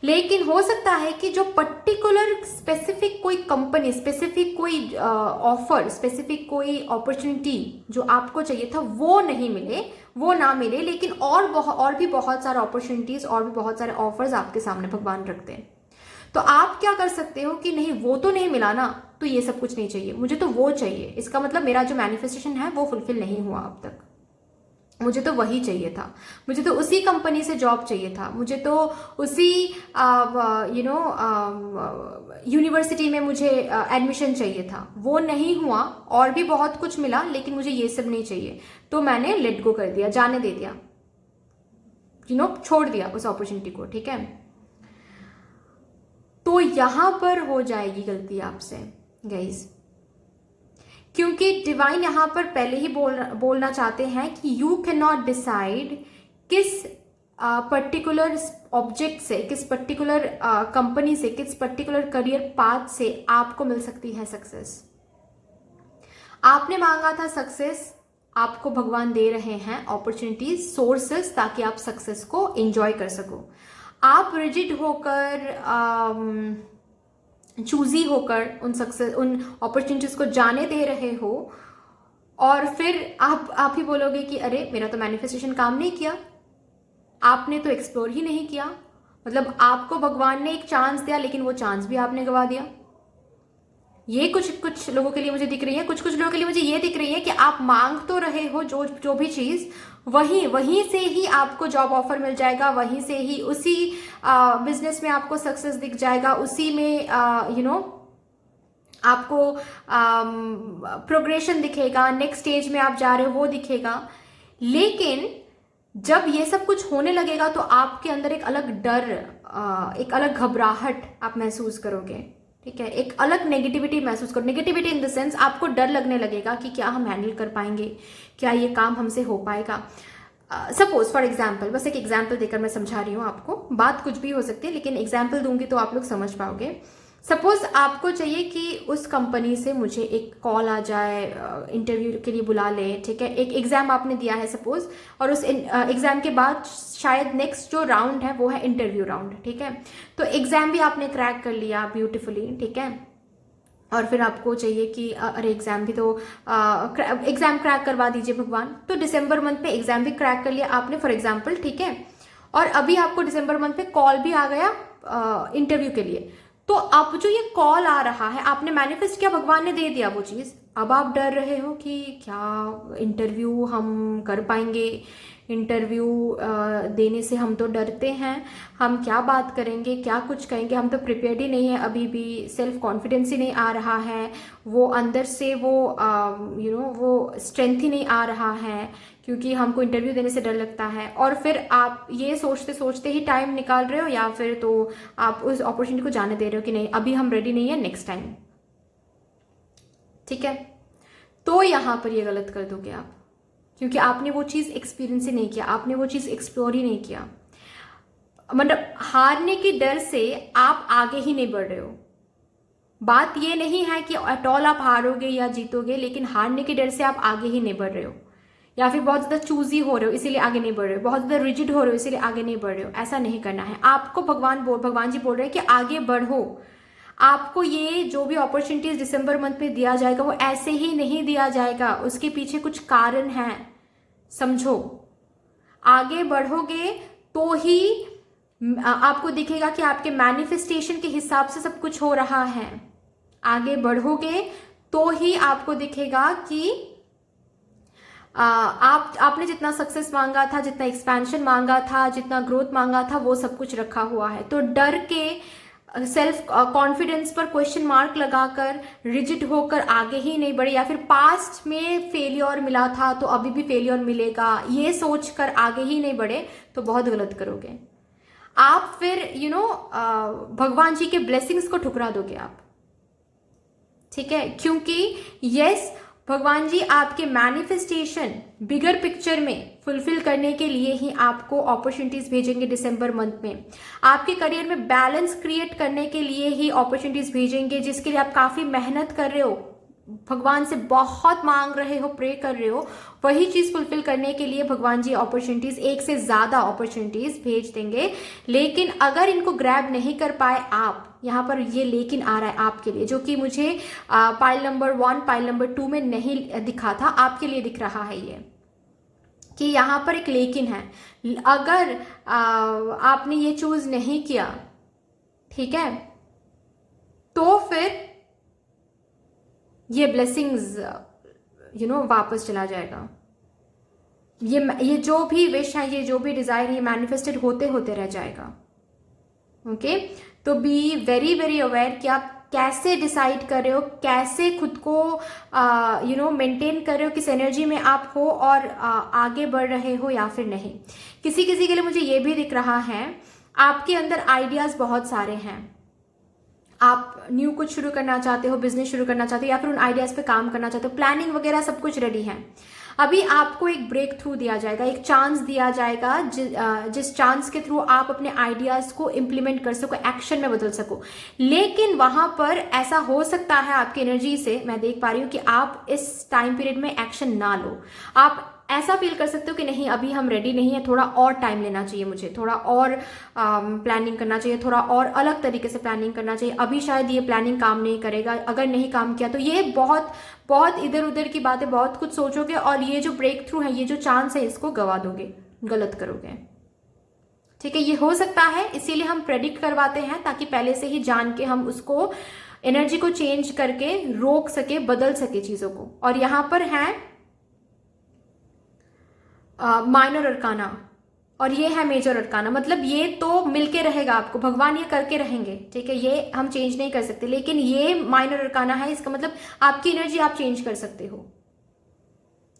लेकिन हो सकता है कि जो पर्टिकुलर स्पेसिफिक कोई कंपनी, स्पेसिफिक कोई ऑफर, स्पेसिफिक कोई अपॉर्चुनिटी जो आपको चाहिए था वो नहीं मिले, वो ना मिले, लेकिन और भी बहुत सारे अपॉर्चुनिटीज और भी बहुत सारे ऑफर्स आपके सामने भगवान रखते हैं। तो आप क्या कर सकते हो कि नहीं, वो तो नहीं मिला ना, तो ये सब कुछ नहीं चाहिए, मुझे तो वो चाहिए। इसका मतलब मेरा जो मैनिफेस्टेशन है वो फुलफिल नहीं हुआ अब तक, मुझे तो वही चाहिए था, मुझे तो उसी कंपनी से जॉब चाहिए था, मुझे तो उसी यूनिवर्सिटी में मुझे एडमिशन चाहिए था, वो नहीं हुआ। और भी बहुत कुछ मिला लेकिन मुझे ये सब नहीं चाहिए, तो मैंने लेट गो कर दिया, जाने दे दिया, छोड़ दिया उस अपॉर्चुनिटी को, ठीक है। तो यहां पर हो जाएगी गलती आपसे गाइज, क्योंकि डिवाइन यहां पर पहले ही बोलना चाहते हैं कि यू कैन नॉट डिसाइड किस पर्टिकुलर ऑब्जेक्ट से, किस पर्टिकुलर कंपनी से, किस पर्टिकुलर करियर पाथ से आपको मिल सकती है सक्सेस। आपने मांगा था सक्सेस, आपको भगवान दे रहे हैं अपॉर्चुनिटीज, सोर्सेस, ताकि आप सक्सेस को एंजॉय कर सको। आप रिजिड होकर, चूजी होकर उन अपॉर्चुनिटीज को जाने दे रहे हो, और फिर आप ही बोलोगे कि अरे मेरा तो मैनिफेस्टेशन काम नहीं किया, आपने तो एक्सप्लोर ही नहीं किया। मतलब आपको भगवान ने एक चांस दिया लेकिन वो चांस भी आपने गवा दिया। ये कुछ लोगों के लिए मुझे दिख रही है, कुछ लोगों के लिए मुझे ये दिख रही है कि आप मांग तो रहे हो जो भी चीज, वहीं से ही आपको जॉब ऑफर मिल जाएगा, वहीं से ही उसी बिजनेस में आपको सक्सेस दिख जाएगा, उसी में आपको प्रोग्रेशन दिखेगा, नेक्स्ट स्टेज में आप जा रहे हो वो दिखेगा। लेकिन जब ये सब कुछ होने लगेगा तो आपके अंदर एक अलग डर, एक अलग घबराहट आप महसूस करोगे, ठीक है, एक अलग नेगेटिविटी महसूस करो। नेगेटिविटी इन द सेंस आपको डर लगने लगेगा कि क्या हम हैंडल कर पाएंगे, क्या ये काम हमसे हो पाएगा। सपोज फॉर एग्जाम्पल, बस एक एग्जाम्पल देकर मैं समझा रही हूँ आपको, बात कुछ भी हो सकती है लेकिन एग्जाम्पल दूंगी तो आप लोग समझ पाओगे। सपोज आपको चाहिए कि उस कंपनी से मुझे एक कॉल आ जाए, इंटरव्यू के लिए बुला ले, ठीक है, एक एग्जाम आपने दिया है सपोज, और उस एग्जाम के बाद शायद नेक्स्ट जो राउंड है वो है इंटरव्यू राउंड, ठीक है। तो एग्जाम भी आपने क्रैक कर लिया ब्यूटिफुली, ठीक है, और फिर आपको चाहिए कि अरे एग्जाम भी तो एग्जाम क्रैक करवा दीजिए भगवान। तो दिसंबर मंथ में एग्जाम भी क्रैक कर लिया आपने फॉर एग्जाम्पल, ठीक है, और अभी आपको दिसंबर मंथ में कॉल भी आ गया इंटरव्यू के लिए। तो अब जो ये कॉल आ रहा है, आपने मैनिफेस्ट किया, भगवान ने दे दिया वो चीज, अब आप डर रहे हो कि क्या इंटरव्यू हम कर पाएंगे, इंटरव्यू देने से हम तो डरते हैं, हम क्या बात करेंगे, क्या कुछ कहेंगे, हम तो प्रिपेयर्ड ही नहीं है, अभी भी सेल्फ कॉन्फिडेंस ही नहीं आ रहा है, वो अंदर से वो वो स्ट्रेंथ ही नहीं आ रहा है, क्योंकि हमको इंटरव्यू देने से डर लगता है। और फिर आप ये सोचते सोचते ही टाइम निकाल रहे हो, या फिर तो आप उस अपॉर्चुनिटी को जाने दे रहे हो कि नहीं अभी हम रेडी नहीं है, नेक्स्ट टाइम, ठीक है। तो यहां पर ये गलत कर दोगे आप, क्योंकि आपने वो चीज एक्सपीरियंस ही नहीं किया, आपने वो चीज एक्सप्लोर ही नहीं किया। मतलब हारने के डर से आप आगे ही नहीं बढ़ रहे हो। बात ये नहीं है कि एट ऑल आप हारोगे या जीतोगे, लेकिन हारने के डर से आप आगे ही नहीं बढ़ रहे हो, या फिर बहुत ज्यादा चूजी हो रहे हो इसीलिए आगे नहीं बढ़ रहे हो, बहुत ज्यादा रिजिड हो रहे हो इसीलिए आगे नहीं बढ़ रहे हो। ऐसा नहीं करना है आपको। भगवान जी बोल रहे हैं कि आगे बढ़ो। आपको ये जो भी अपॉर्चुनिटीज दिसंबर मंथ में दिया जाएगा वो ऐसे ही नहीं दिया जाएगा, उसके पीछे कुछ कारण है, समझो। आगे बढ़ोगे तो ही आपको दिखेगा कि आपके मैनिफेस्टेशन के हिसाब से सब कुछ हो रहा है। आगे बढ़ोगे तो ही आपको दिखेगा कि आपने जितना सक्सेस मांगा था, जितना एक्सपेंशन मांगा था, जितना ग्रोथ मांगा था, वो सब कुछ रखा हुआ है। तो डर के, सेल्फ कॉन्फिडेंस पर क्वेश्चन मार्क लगाकर, रिजिड होकर आगे ही नहीं बढ़े, या फिर पास्ट में फेलियर मिला था तो अभी भी फेलियर मिलेगा, ये सोचकर आगे ही नहीं बढ़े, तो बहुत गलत करोगे आप। फिर भगवान जी के ब्लेसिंग्स को ठुकरा दोगे आप, ठीक है। क्योंकि यस, भगवान जी आपके मैनिफेस्टेशन बिगर पिक्चर में फुलफिल करने के लिए ही आपको अपॉर्चुनिटीज भेजेंगे दिसंबर मंथ में। आपके करियर में बैलेंस क्रिएट करने के लिए ही अपॉर्चुनिटीज भेजेंगे, जिसके लिए आप काफी मेहनत कर रहे हो, भगवान से बहुत मांग रहे हो, प्रे कर रहे हो, वही चीज फुलफिल करने के लिए भगवान जी अपॉर्चुनिटीज, एक से ज्यादा अपॉर्चुनिटीज भेज देंगे। लेकिन अगर इनको ग्रैब नहीं कर पाए आप, यहाँ पर ये लेकिन आ रहा है आपके लिए, जो कि मुझे पाइल नंबर 1 पाइल नंबर 2 में नहीं दिखा था, आपके लिए दिख रहा है ये, कि यहाँ पर एक लेकिन है। अगर आपने ये चूज नहीं किया, ठीक है, तो फिर ये ब्लेसिंग्स वापस चला जाएगा। ये जो भी विश है, ये जो भी डिजायर है, ये मैनिफेस्टेड होते होते रह जाएगा। ओके, तो बी वेरी वेरी अवेयर कि आप कैसे डिसाइड कर रहे हो, कैसे खुद को मेंटेन कर रहे हो, किस एनर्जी में आप हो और आगे बढ़ रहे हो या फिर नहीं। किसी किसी के लिए मुझे ये भी दिख रहा है, आपके अंदर आइडियाज बहुत सारे हैं, आप न्यू कुछ शुरू करना चाहते हो, बिजनेस शुरू करना चाहते हो, या फिर उन आइडियाज पे काम करना चाहते हो, प्लानिंग वगैरह सब कुछ रेडी है। अभी आपको एक ब्रेक थ्रू दिया जाएगा, एक चांस दिया जाएगा, जिस चांस के थ्रू आप अपने आइडियाज को इंप्लीमेंट कर सको, एक्शन में बदल सको। लेकिन वहां पर ऐसा हो सकता है, आपकी एनर्जी से मैं देख पा रही हूं कि आप इस टाइम पीरियड में एक्शन ना लो। आप ऐसा फील कर सकते हो कि नहीं, अभी हम रेडी नहीं है, थोड़ा और टाइम लेना चाहिए, मुझे थोड़ा और प्लानिंग करना चाहिए, थोड़ा और अलग तरीके से प्लानिंग करना चाहिए, अभी शायद ये प्लानिंग काम नहीं करेगा। अगर नहीं काम किया तो ये बहुत बहुत इधर उधर की बातें, बहुत कुछ सोचोगे और ये जो ब्रेक थ्रू है, ये जो चांस है, इसको गवा दोगे, गलत करोगे। ठीक है, ये हो सकता है, इसीलिए हम प्रेडिक्ट करवाते हैं, ताकि पहले से ही जान के हम उसको एनर्जी को चेंज करके रोक सके, बदल सके चीजों को। और यहां पर है माइनर अरकाना और ये है मेजर अरकाना, मतलब ये तो मिलके रहेगा आपको, भगवान ये करके रहेंगे। ठीक है, ये हम चेंज नहीं कर सकते, लेकिन ये माइनर अरकाना है, इसका मतलब आपकी एनर्जी आप चेंज कर सकते हो।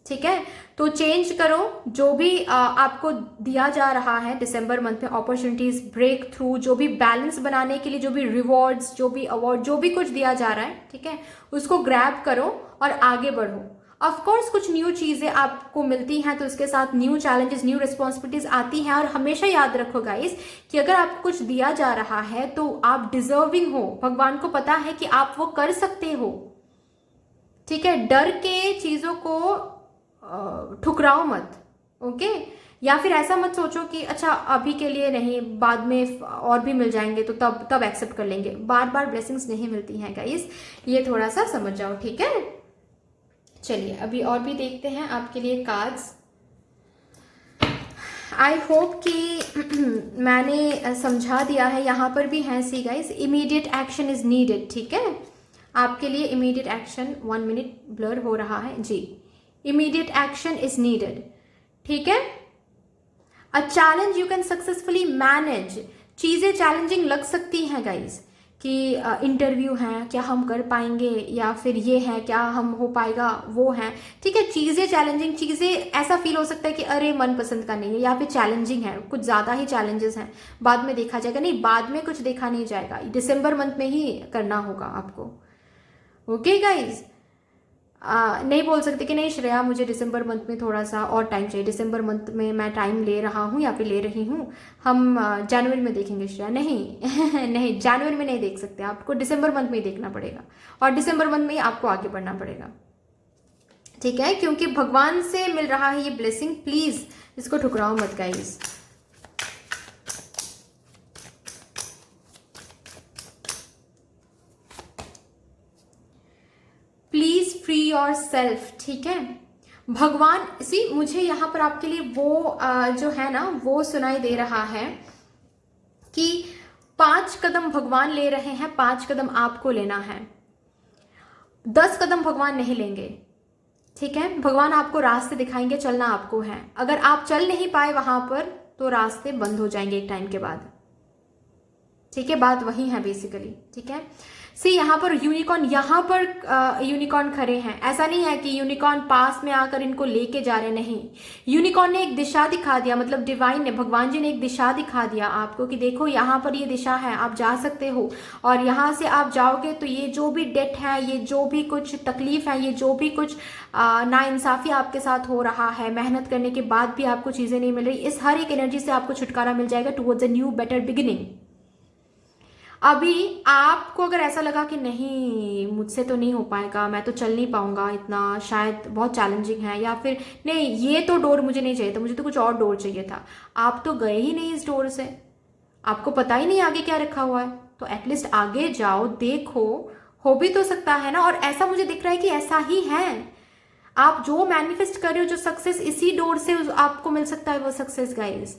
ठीक है, तो चेंज करो जो भी आपको दिया जा रहा है दिसंबर मंथ में, अपॉर्चुनिटीज, ब्रेक थ्रू, जो भी बैलेंस बनाने के लिए, जो भी रिवॉर्ड्स, जो भी अवार्ड, जो भी कुछ दिया जा रहा है, ठीक है, उसको ग्रैब करो और आगे बढ़ो। ऑफ कोर्स कुछ न्यू चीजें आपको मिलती हैं, तो उसके साथ न्यू चैलेंजेस, न्यू रिस्पॉन्सिबिलिटीज आती हैं। और हमेशा याद रखो गाइस कि अगर आपको कुछ दिया जा रहा है तो आप डिजर्विंग हो, भगवान को पता है कि आप वो कर सकते हो। ठीक है, डर के चीजों को ठुकराओ मत। ओके, या फिर ऐसा मत सोचो कि अच्छा अभी के लिए नहीं, बाद में और भी मिल जाएंगे तो तब एक्सेप्ट कर लेंगे। बार बार ब्लेसिंग्स नहीं मिलती हैं गाइस, ये थोड़ा सा समझ जाओ। ठीक है, चलिए अभी और भी देखते हैं आपके लिए कार्ड्स। आई होप कि मैंने समझा दिया है। यहाँ पर भी है, see guys, immediate action is needed. ठीक है, आपके लिए इमीडिएट एक्शन, 1 मिनट ब्लर हो रहा है जी, इमीडिएट एक्शन इज नीडेड। ठीक है, a challenge you can successfully manage. चीजें चैलेंजिंग लग सकती हैं गाइस, कि इंटरव्यू है, क्या हम कर पाएंगे, या फिर ये है, क्या हम हो पाएगा, वो है। ठीक है, चीजें चैलेंजिंग, चीजें ऐसा फील हो सकता है कि अरे मन पसंद का नहीं है, या फिर चैलेंजिंग है, कुछ ज्यादा ही चैलेंजेस हैं, बाद में देखा जाएगा। नहीं, बाद में कुछ देखा नहीं जाएगा, दिसंबर मंथ में ही करना होगा आपको। ओके गाइज, नहीं बोल सकते कि नहीं श्रेया मुझे दिसंबर मंथ में थोड़ा सा और टाइम चाहिए, दिसंबर मंथ में मैं टाइम ले रहा हूँ या फिर ले रही हूँ, हम जनवरी में देखेंगे श्रेया। नहीं नहीं, जनवरी में नहीं देख सकते, आपको दिसंबर मंथ में ही देखना पड़ेगा, और दिसंबर मंथ में ही आपको आगे बढ़ना पड़ेगा। ठीक है, क्योंकि भगवान से मिल रहा है ये ब्लेसिंग, प्लीज इसको ठुकराओ मत guys. Please free your self. ठीक है, भगवान मुझे यहाँ पर आपके लिए वो जो है ना, वो सुनाई दे रहा है कि 5 कदम भगवान ले रहे हैं, 5 कदम आपको लेना है, 10 कदम भगवान नहीं लेंगे। ठीक है, भगवान आपको रास्ते दिखाएंगे, चलना आपको है। अगर आप चल नहीं पाए वहां पर तो रास्ते बंद हो जाएंगे एक टाइम के बाद। ठीक है, बात वही है बेसिकली। ठीक है, सी यहाँ पर यूनिकॉर्न, यहाँ पर यूनिकॉर्न खड़े हैं। ऐसा नहीं है कि यूनिकॉर्न पास में आकर इनको लेके जा रहे, नहीं। यूनिकॉर्न ने एक दिशा दिखा दिया, मतलब डिवाइन ने, भगवान जी ने एक दिशा दिखा दिया आपको कि देखो यहाँ पर ये दिशा है, आप जा सकते हो। और यहाँ से आप जाओगे तो ये जो भी डेट है, ये जो भी कुछ तकलीफ है, ये जो भी कुछ नाइंसाफी आपके साथ हो रहा है, मेहनत करने के बाद भी आपको चीजें नहीं मिल रही, इस हर एक एनर्जी से आपको छुटकारा मिल जाएगा towards a new better beginning. अभी आपको अगर ऐसा लगा कि नहीं मुझसे तो नहीं हो पाएगा, मैं तो चल नहीं पाऊंगा इतना, शायद बहुत चैलेंजिंग है, या फिर नहीं ये तो डोर मुझे नहीं चाहिए था, मुझे तो कुछ और डोर चाहिए था, आप तो गए ही नहीं इस डोर से, आपको पता ही नहीं आगे क्या रखा हुआ है, तो एटलीस्ट आगे जाओ, देखो, हो भी तो सकता है ना। और ऐसा मुझे दिख रहा है कि ऐसा ही है, आप जो मैनिफेस्ट कर रहे हो, जो सक्सेस इसी डोर से आपको मिल सकता है, वो सक्सेस गाइस,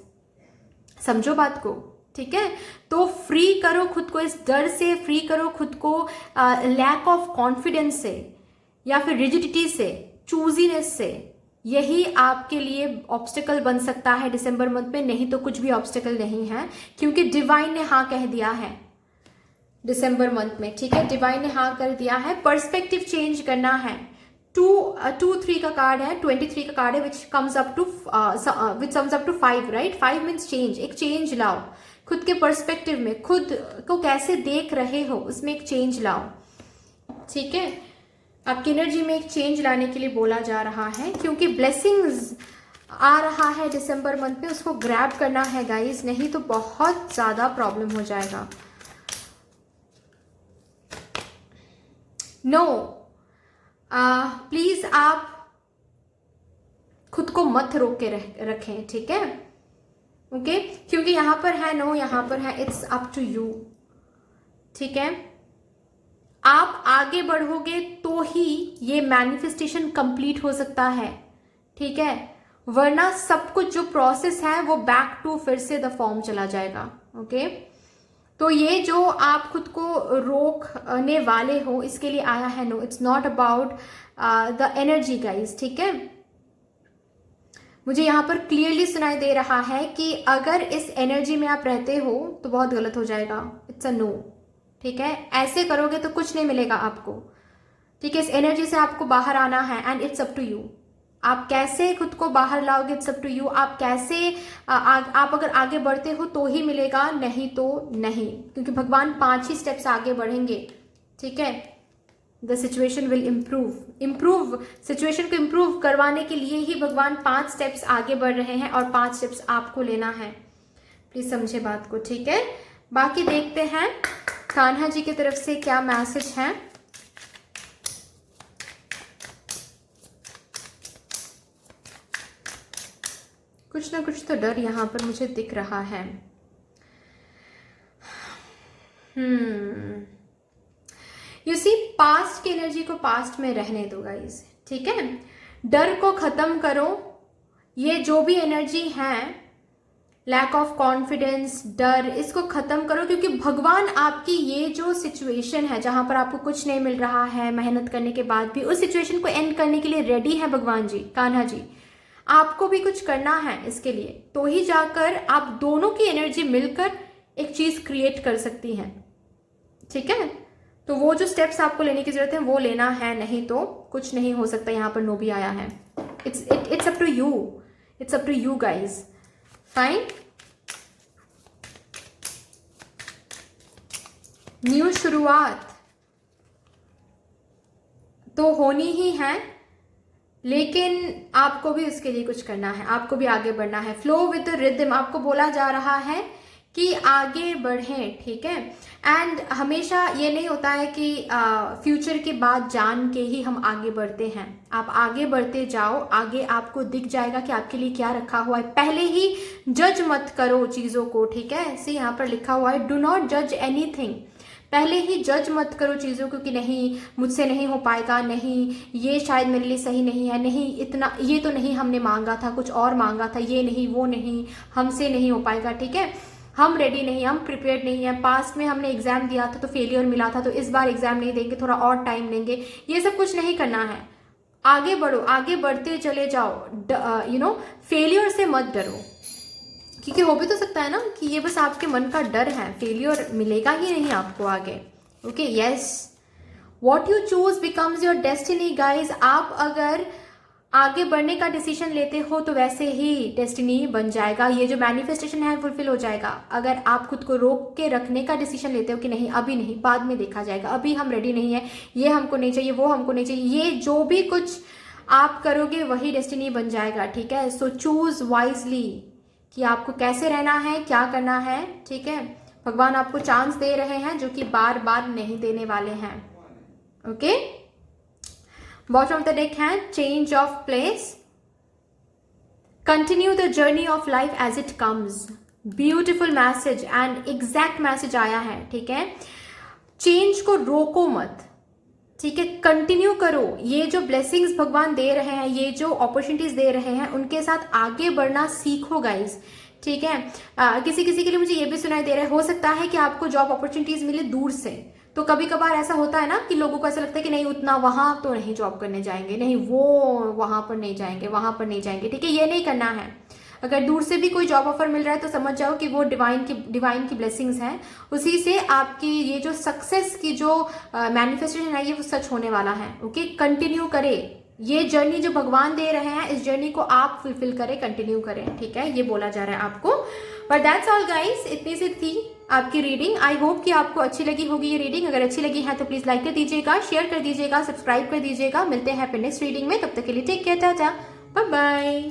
समझो बात को, ठीक है। तो फ्री करो खुद को इस डर से, फ्री करो खुद को लैक ऑफ कॉन्फिडेंस से, या फिर रिजिडिटी से, चूजीनेस से। यही आपके लिए ऑब्स्टिकल बन सकता है दिसंबर मंथ में, नहीं तो कुछ भी ऑब्स्टिकल नहीं है, क्योंकि डिवाइन ने हाँ कह दिया है दिसंबर मंथ में, ठीक है। डिवाइन ने हाँ कर दिया है, पर्सपेक्टिव चेंज करना है। 2-3 का कार्ड है, 23 का कार्ड है, which comes up to 5, right. 5 means change, एक चेंज लाओ खुद के पर्सपेक्टिव में, खुद को कैसे देख रहे हो उसमें एक चेंज लाओ, ठीक है। आपकी एनर्जी में एक चेंज लाने के लिए बोला जा रहा है, क्योंकि ब्लेसिंग्स आ रहा है दिसंबर मंथ में, उसको ग्रैब करना है गाइस, नहीं तो बहुत ज्यादा प्रॉब्लम हो जाएगा। नो, प्लीज आप खुद को मत रोक के रखें, ठीक है, ओके। क्योंकि यहां पर है नो, यहां पर है इट्स अप टू यू, ठीक है। आप आगे बढ़ोगे तो ही ये मैनिफेस्टेशन कंप्लीट हो सकता है, ठीक है, वरना सब कुछ जो प्रोसेस है वो बैक टू फिर से द फॉर्म चला जाएगा, ओके। तो ये जो आप खुद को रोकने वाले हो, इसके लिए आया है no, it's not about the energy guys, ठीक है। मुझे यहाँ पर क्लियरली सुनाई दे रहा है कि अगर इस एनर्जी में आप रहते हो तो बहुत गलत हो जाएगा, इट्स अ नो, ठीक है। ऐसे करोगे तो कुछ नहीं मिलेगा आपको, ठीक है। इस एनर्जी से आपको बाहर आना है, and it's up to you, आप कैसे खुद को बाहर लाओगे, इट्स अप टू यू। आप कैसे आप अगर आगे बढ़ते हो तो ही मिलेगा, नहीं तो नहीं, क्योंकि भगवान 5 ही स्टेप्स आगे बढ़ेंगे, ठीक है। The situation will improve situation को इम्प्रूव करवाने के लिए ही भगवान 5 स्टेप्स आगे बढ़ रहे हैं, और 5 स्टेप्स आपको लेना है, प्लीज समझे बात को, ठीक है। बाकी देखते हैं कान्हा जी की तरफ से क्या मैसेज है। कुछ ना कुछ तो डर यहाँ पर मुझे दिख रहा है। यू सी, पास्ट की एनर्जी को पास्ट में रहने दो गाइस, ठीक है। डर को खत्म करो, ये जो भी एनर्जी है, लैक ऑफ कॉन्फिडेंस, डर, इसको खत्म करो, क्योंकि भगवान आपकी ये जो सिचुएशन है जहां पर आपको कुछ नहीं मिल रहा है मेहनत करने के बाद भी, उस सिचुएशन को एंड करने के लिए रेडी है भगवान जी, कान्हा जी। आपको भी कुछ करना है इसके लिए, तो ही जाकर आप दोनों की एनर्जी मिलकर एक चीज क्रिएट कर सकती हैं, ठीक है। तो वो जो स्टेप्स आपको लेने की जरूरत है वो लेना है, नहीं तो कुछ नहीं हो सकता। यहाँ पर नो भी आया है, it's up to you, it's up to you guys, fine. New शुरुआत तो होनी ही है, लेकिन आपको भी उसके लिए कुछ करना है, आपको भी आगे बढ़ना है। फ्लो विद रिदम, आपको बोला जा रहा है कि आगे बढ़ें, ठीक है। एंड हमेशा ये नहीं होता है कि फ्यूचर की बात जान के ही हम आगे बढ़ते हैं। आप आगे बढ़ते जाओ, आगे आपको दिख जाएगा कि आपके लिए क्या रखा हुआ है। पहले ही जज मत करो चीज़ों को, ठीक है। ऐसे यहाँ पर लिखा हुआ है, डू नॉट जज एनीथिंग। पहले ही जज मत करो चीज़ों को कि नहीं मुझसे नहीं हो पाएगा, नहीं ये शायद मेरे लिए सही नहीं है, नहीं इतना ये तो नहीं हमने मांगा था, कुछ और मांगा था, ये नहीं वो नहीं, हमसे नहीं हो पाएगा, ठीक है। हम रेडी नहीं, हम प्रिपेयर्ड नहीं है। पास्ट में हमने एग्जाम दिया था तो फेलियर मिला था, तो इस बार एग्जाम नहीं देंगे, थोड़ा और टाइम लेंगे, ये सब कुछ नहीं करना है। आगे बढ़ो, आगे बढ़ते चले जाओ, फेलियर से मत डरो, क्योंकि हो भी तो सकता है ना कि ये बस आपके मन का डर है, फेलियर मिलेगा ही नहीं आपको आगे, okay, yes, what you choose becomes your destiny guys. आप अगर आगे बढ़ने का डिसीजन लेते हो तो वैसे ही डेस्टिनी बन जाएगा। ये जो मैनिफेस्टेशन है फुलफिल हो जाएगा। अगर आप खुद को रोक के रखने का डिसीजन लेते हो कि नहीं अभी नहीं, बाद में देखा जाएगा, अभी हम रेडी नहीं है, ये हमको नहीं चाहिए, वो हमको नहीं चाहिए, ये जो भी कुछ आप करोगे वही डेस्टिनी बन जाएगा। ठीक है, सो चूज वाइजली कि आपको कैसे रहना है, क्या करना है। ठीक है, भगवान आपको चांस दे रहे हैं जो कि बार बार नहीं देने वाले हैं। Okay, bottom of the deck है change of place, continue the journey of life as it comes. Beautiful message and exact message आया है। ठीक है, चेंज को रोको मत। ठीक है, कंटिन्यू करो। ये जो ब्लेसिंग्स भगवान दे रहे हैं, ये जो अपॉर्चुनिटीज दे रहे हैं, उनके साथ आगे बढ़ना सीखो गाइज। ठीक है, किसी किसी के लिए मुझे ये भी सुनाई दे रहा है, हो सकता है कि आपको जॉब अपॉर्चुनिटीज मिले दूर से। तो कभी कभार ऐसा होता है ना कि लोगों को ऐसा लगता है कि नहीं उतना वहां तो नहीं जॉब करने जाएंगे, नहीं वो वहां पर नहीं जाएंगे, वहां पर नहीं जाएंगे। ठीक है, ये नहीं करना है। अगर दूर से भी कोई जॉब ऑफर मिल रहा है तो समझ जाओ कि वो डिवाइन की ब्लेसिंग्स हैं। उसी से आपकी ये जो सक्सेस की जो मैनिफेस्टेशन है ये वो सच होने वाला है। ओके, कंटिन्यू करें। ये जर्नी जो भगवान दे रहे हैं, इस जर्नी को आप फुलफिल करें, कंटिन्यू करें। ठीक है, ये बोला जा रहा है आपको। बट दैट्स ऑल गाइस, इतनी सी थी आपकी रीडिंग। आई होप कि आपको अच्छी लगी होगी ये रीडिंग। अगर अच्छी लगी है तो प्लीज लाइक कर दीजिएगा, शेयर कर दीजिएगा, सब्सक्राइब कर दीजिएगा। मिलते हैं फिर नेक्स्ट रीडिंग में, तब तक के लिए take care, tata, bye bye.